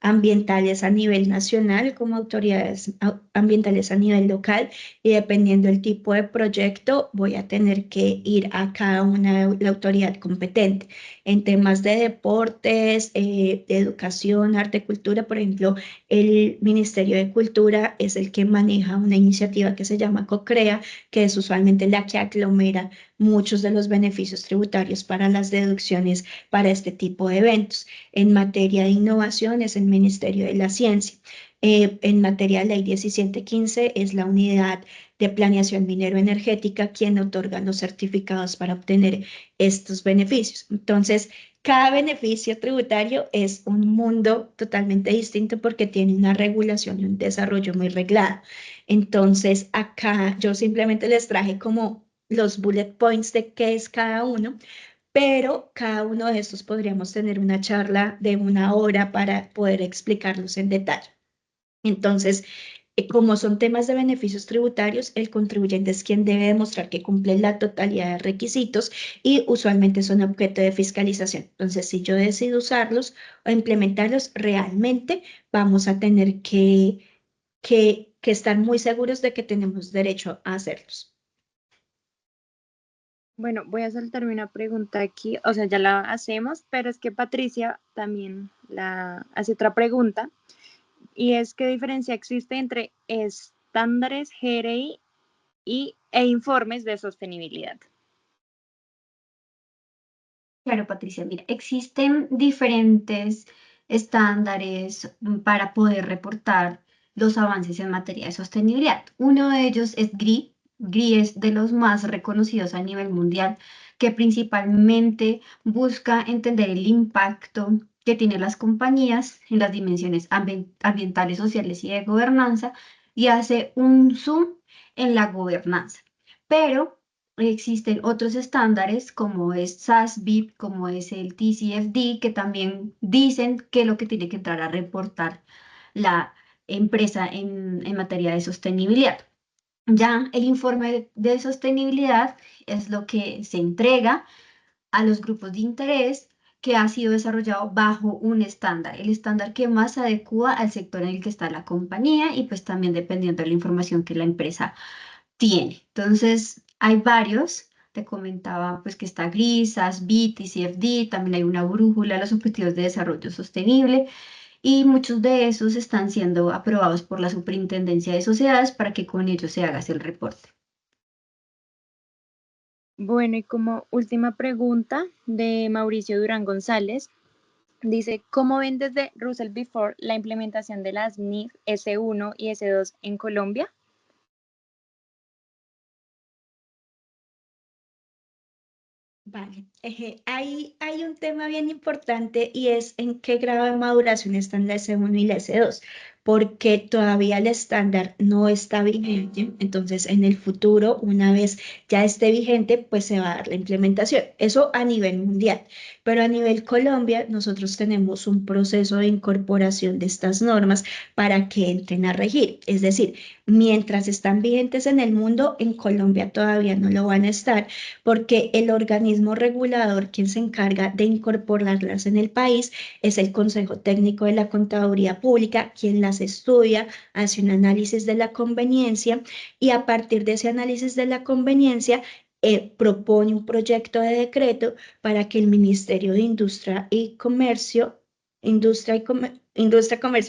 ambientales a nivel nacional como autoridades ambientales a nivel local y dependiendo del tipo de proyecto voy a tener que ir a cada una de la autoridad competente. En temas de deportes, de educación, arte, cultura, por ejemplo, el Ministerio de Cultura es el que maneja una iniciativa que se llama COCREA, que es usualmente la que aglomera muchos de los beneficios tributarios para las deducciones para este tipo de eventos. En materia de innovación es el Ministerio de la Ciencia. En materia de ley 1715 es la unidad de planeación minero-energética quien otorga los certificados para obtener estos beneficios. Entonces, cada beneficio tributario es un mundo totalmente distinto porque tiene una regulación y un desarrollo muy reglado. Entonces, acá yo simplemente les traje como los bullet points de qué es cada uno, pero cada uno de estos podríamos tener una charla de 1 hora para poder explicarlos en detalle. Entonces, como son temas de beneficios tributarios, el contribuyente es quien debe demostrar que cumple la totalidad de requisitos y usualmente son objeto de fiscalización. Entonces, si yo decido usarlos o implementarlos, realmente vamos a tener que estar muy seguros de que tenemos derecho a hacerlos.
Bueno, voy a saltarme una pregunta aquí, o sea, ya la hacemos, pero es que Patricia también la hace otra pregunta y es ¿qué diferencia existe entre estándares GRI e informes de sostenibilidad.
Claro, Patricia, mira, existen diferentes estándares para poder reportar los avances en materia de sostenibilidad. Uno de ellos es GRI. GRI es de los más reconocidos a nivel mundial, que principalmente busca entender el impacto que tienen las compañías en las dimensiones ambientales, sociales y de gobernanza, y hace un zoom en la gobernanza. Pero existen otros estándares como es SASB, como es el TCFD, que también dicen qué es lo que tiene que entrar a reportar la empresa en materia de sostenibilidad. Ya el informe de sostenibilidad es lo que se entrega a los grupos de interés, que ha sido desarrollado bajo un estándar, el estándar que más se adecua al sector en el que está la compañía y pues también dependiendo de la información que la empresa tiene. Entonces, hay varios. Te comentaba pues que está GRIS, SASB, TCFD, también hay una brújula, los Objetivos de Desarrollo Sostenible, y muchos de esos están siendo aprobados por la Superintendencia de Sociedades para que con ellos se haga el reporte.
Bueno, y como última pregunta de Mauricio Durán González, dice, ¿cómo ven desde Russell Before la implementación de las NIF S1 y S2 en Colombia?
Vale, hay un tema bien importante y es en qué grado de maduración están la S1 y la S2, porque todavía el estándar no está vigente, entonces en el futuro, una vez ya esté vigente, pues se va a dar la implementación. Eso a nivel mundial, pero a nivel Colombia nosotros tenemos un proceso de incorporación de estas normas para que entren a regir, es decir, mientras están vigentes en el mundo, en Colombia todavía no lo van a estar porque el organismo regulador quien se encarga de incorporarlas en el país es el Consejo Técnico de la Contaduría Pública, quien las estudia, hace un análisis de la conveniencia y a partir de ese análisis de la conveniencia propone un proyecto de decreto para que el Ministerio de Industria, Comercio y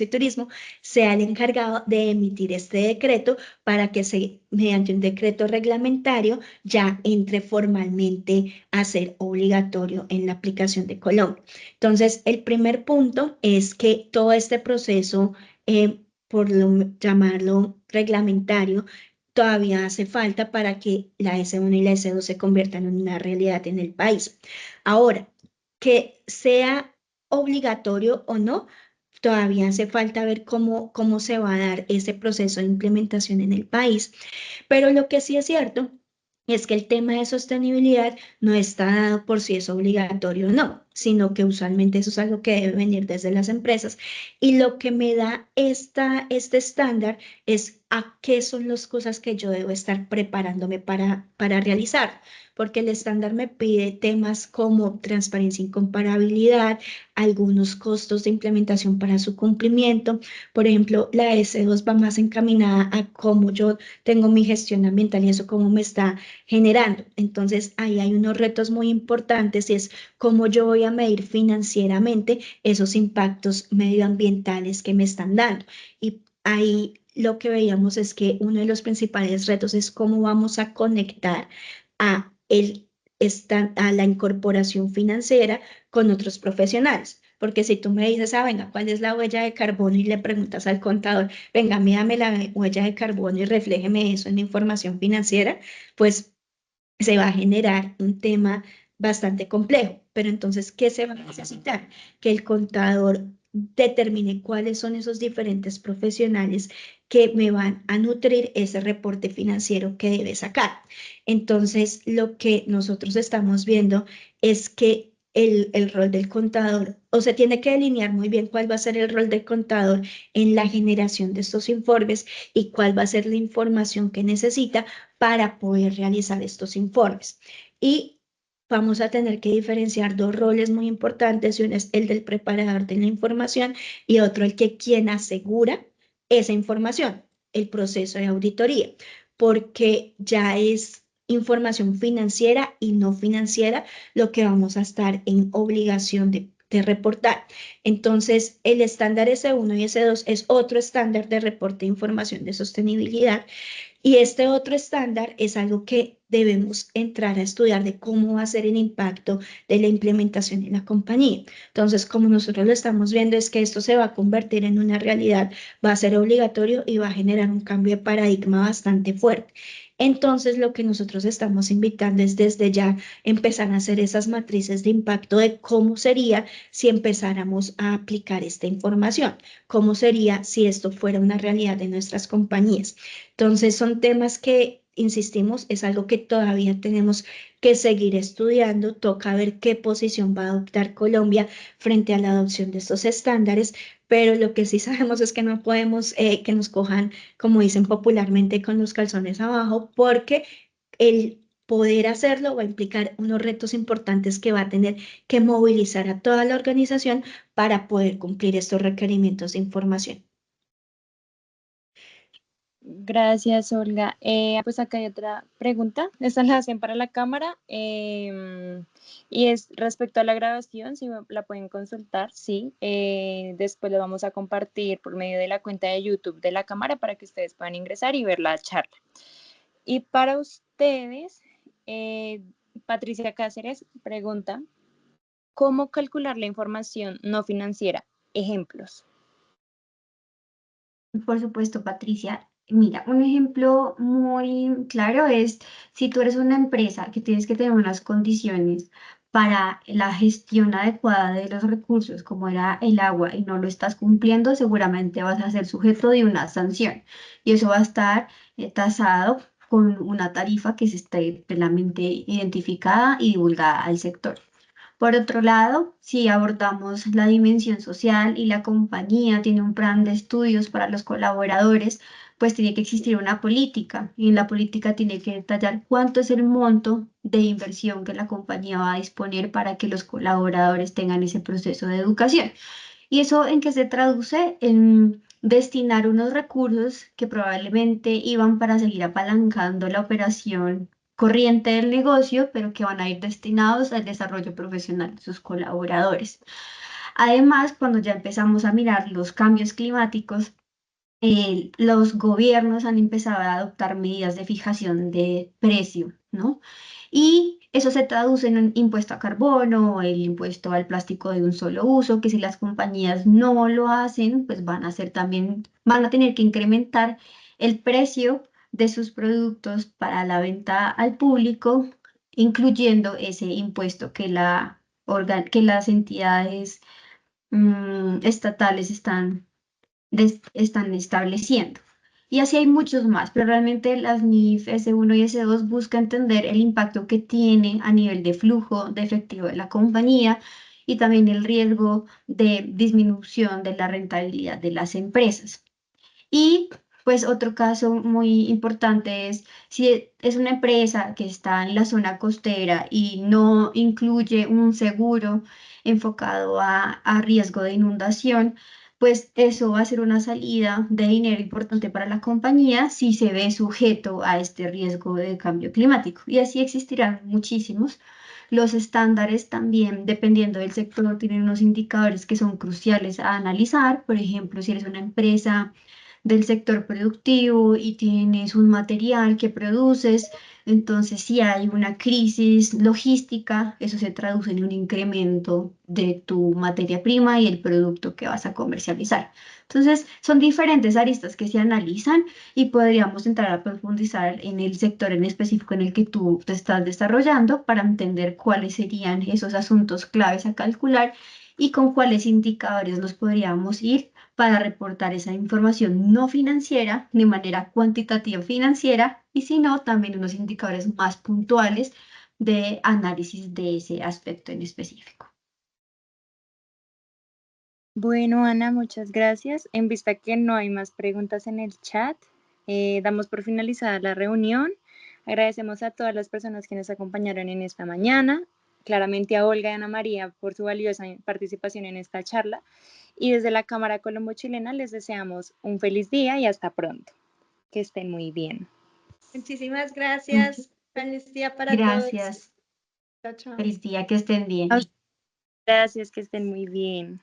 Turismo sea el encargado de emitir este decreto para que mediante un decreto reglamentario ya entre formalmente a ser obligatorio en la aplicación de Colombia. Entonces, el primer punto es que todo este proceso, llamarlo reglamentario, todavía hace falta para que la S1 y la S2 se conviertan en una realidad en el país. Ahora, que sea obligatorio o no, todavía hace falta ver cómo se va a dar ese proceso de implementación en el país. Pero lo que sí es cierto es que el tema de sostenibilidad no está dado por si es obligatorio o no, sino que usualmente eso es algo que debe venir desde las empresas. Y lo que me da este estándar es a qué son las cosas que yo debo estar preparándome para realizar, porque el estándar me pide temas como transparencia y comparabilidad, algunos costos de implementación para su cumplimiento. Por ejemplo, la S2 va más encaminada a cómo yo tengo mi gestión ambiental y eso cómo me está generando. Entonces, ahí hay unos retos muy importantes y es cómo yo voy a medir financieramente esos impactos medioambientales que me están dando. Y ahí lo que veíamos es que uno de los principales retos es cómo vamos a conectar a a la incorporación financiera con otros profesionales. Porque si tú me dices, venga, ¿cuál es la huella de carbono? Y le preguntas al contador, venga, mírame la huella de carbono y refléjeme eso en la información financiera, pues se va a generar un tema bastante complejo. Pero entonces, ¿qué se va a necesitar? Que el contador determine cuáles son esos diferentes profesionales que me van a nutrir ese reporte financiero que debe sacar. Entonces, lo que nosotros estamos viendo es que el rol del contador, o se tiene que delinear muy bien cuál va a ser el rol del contador en la generación de estos informes y cuál va a ser la información que necesita para poder realizar estos informes. Y vamos a tener que diferenciar dos roles muy importantes, y uno es el del preparador de la información y otro el que quien asegura esa información, el proceso de auditoría, porque ya es información financiera y no financiera lo que vamos a estar en obligación de de reportar. Entonces, el estándar S1 y S2 es otro estándar de reporte de información de sostenibilidad. Y este otro estándar es algo que debemos entrar a estudiar de cómo va a ser el impacto de la implementación en la compañía. Entonces, como nosotros lo estamos viendo, es que esto se va a convertir en una realidad, va a ser obligatorio y va a generar un cambio de paradigma bastante fuerte. Entonces, lo que nosotros estamos invitando es desde ya empezar a hacer esas matrices de impacto de cómo sería si empezáramos a aplicar esta información, cómo sería si esto fuera una realidad de nuestras compañías. Entonces son temas que, insistimos, es algo que todavía tenemos que seguir estudiando. Toca ver qué posición va a adoptar Colombia frente a la adopción de estos estándares, pero lo que sí sabemos es que no podemos que nos cojan, como dicen popularmente, con los calzones abajo, porque el poder hacerlo va a implicar unos retos importantes que va a tener que movilizar a toda la organización para poder cumplir estos requerimientos de información.
Gracias, Olga. Pues acá hay otra pregunta. Esta la hacen para la cámara y es respecto a la grabación, si la pueden consultar, sí. Después lo vamos a compartir por medio de la cuenta de YouTube de la cámara para que ustedes puedan ingresar y ver la charla. Y para ustedes, Patricia Cáceres pregunta, ¿cómo calcular la información no financiera? Ejemplos.
Por supuesto, Patricia. Mira, un ejemplo muy claro es si tú eres una empresa que tienes que tener unas condiciones para la gestión adecuada de los recursos, como era el agua, y no lo estás cumpliendo, seguramente vas a ser sujeto de una sanción. Y eso va a estar tasado con una tarifa que se esté plenamente identificada y divulgada al sector. Por otro lado, si abordamos la dimensión social y la compañía tiene un plan de estudios para los colaboradores, pues tiene que existir una política y en la política tiene que detallar cuánto es el monto de inversión que la compañía va a disponer para que los colaboradores tengan ese proceso de educación. ¿Y eso en qué se traduce? En destinar unos recursos que probablemente iban para seguir apalancando la operación corriente del negocio, pero que van a ir destinados al desarrollo profesional de sus colaboradores. Además, cuando ya empezamos a mirar los cambios climáticos, los gobiernos han empezado a adoptar medidas de fijación de precio, ¿no? Y eso se traduce en un impuesto a carbono, el impuesto al plástico de un solo uso, que si las compañías no lo hacen, pues van a tener que incrementar el precio de sus productos para la venta al público, incluyendo ese impuesto que las entidades estatales están estableciendo. Y así hay muchos más, pero realmente las NIF S1 y S2 busca entender el impacto que tiene a nivel de flujo de efectivo de la compañía y también el riesgo de disminución de la rentabilidad de las empresas. Y pues otro caso muy importante es si es una empresa que está en la zona costera y no incluye un seguro enfocado a riesgo de inundación, pues eso va a ser una salida de dinero importante para la compañía si se ve sujeto a este riesgo de cambio climático. Y así existirán muchísimos. Los estándares también, dependiendo del sector, tienen unos indicadores que son cruciales a analizar. Por ejemplo, si eres una empresa del sector productivo y tienes un material que produces, entonces si hay una crisis logística, eso se traduce en un incremento de tu materia prima y el producto que vas a comercializar. Entonces, son diferentes aristas que se analizan y podríamos entrar a profundizar en el sector en específico en el que tú te estás desarrollando para entender cuáles serían esos asuntos claves a calcular y con cuáles indicadores nos podríamos ir para reportar esa información no financiera de manera cuantitativa financiera y si no, también unos indicadores más puntuales de análisis de ese aspecto en específico.
Bueno, Ana, muchas gracias. En vista que no hay más preguntas en el chat, damos por finalizada la reunión. Agradecemos a todas las personas que nos acompañaron en esta mañana, claramente a Olga y Ana María por su valiosa participación en esta charla. Y desde la Cámara Colombo Chilena les deseamos un feliz día y hasta pronto. Que estén muy bien.
Muchísimas gracias. Feliz día para todos.
Gracias.
Chao, chao.
Feliz día, que estén bien.
Gracias, que estén muy bien.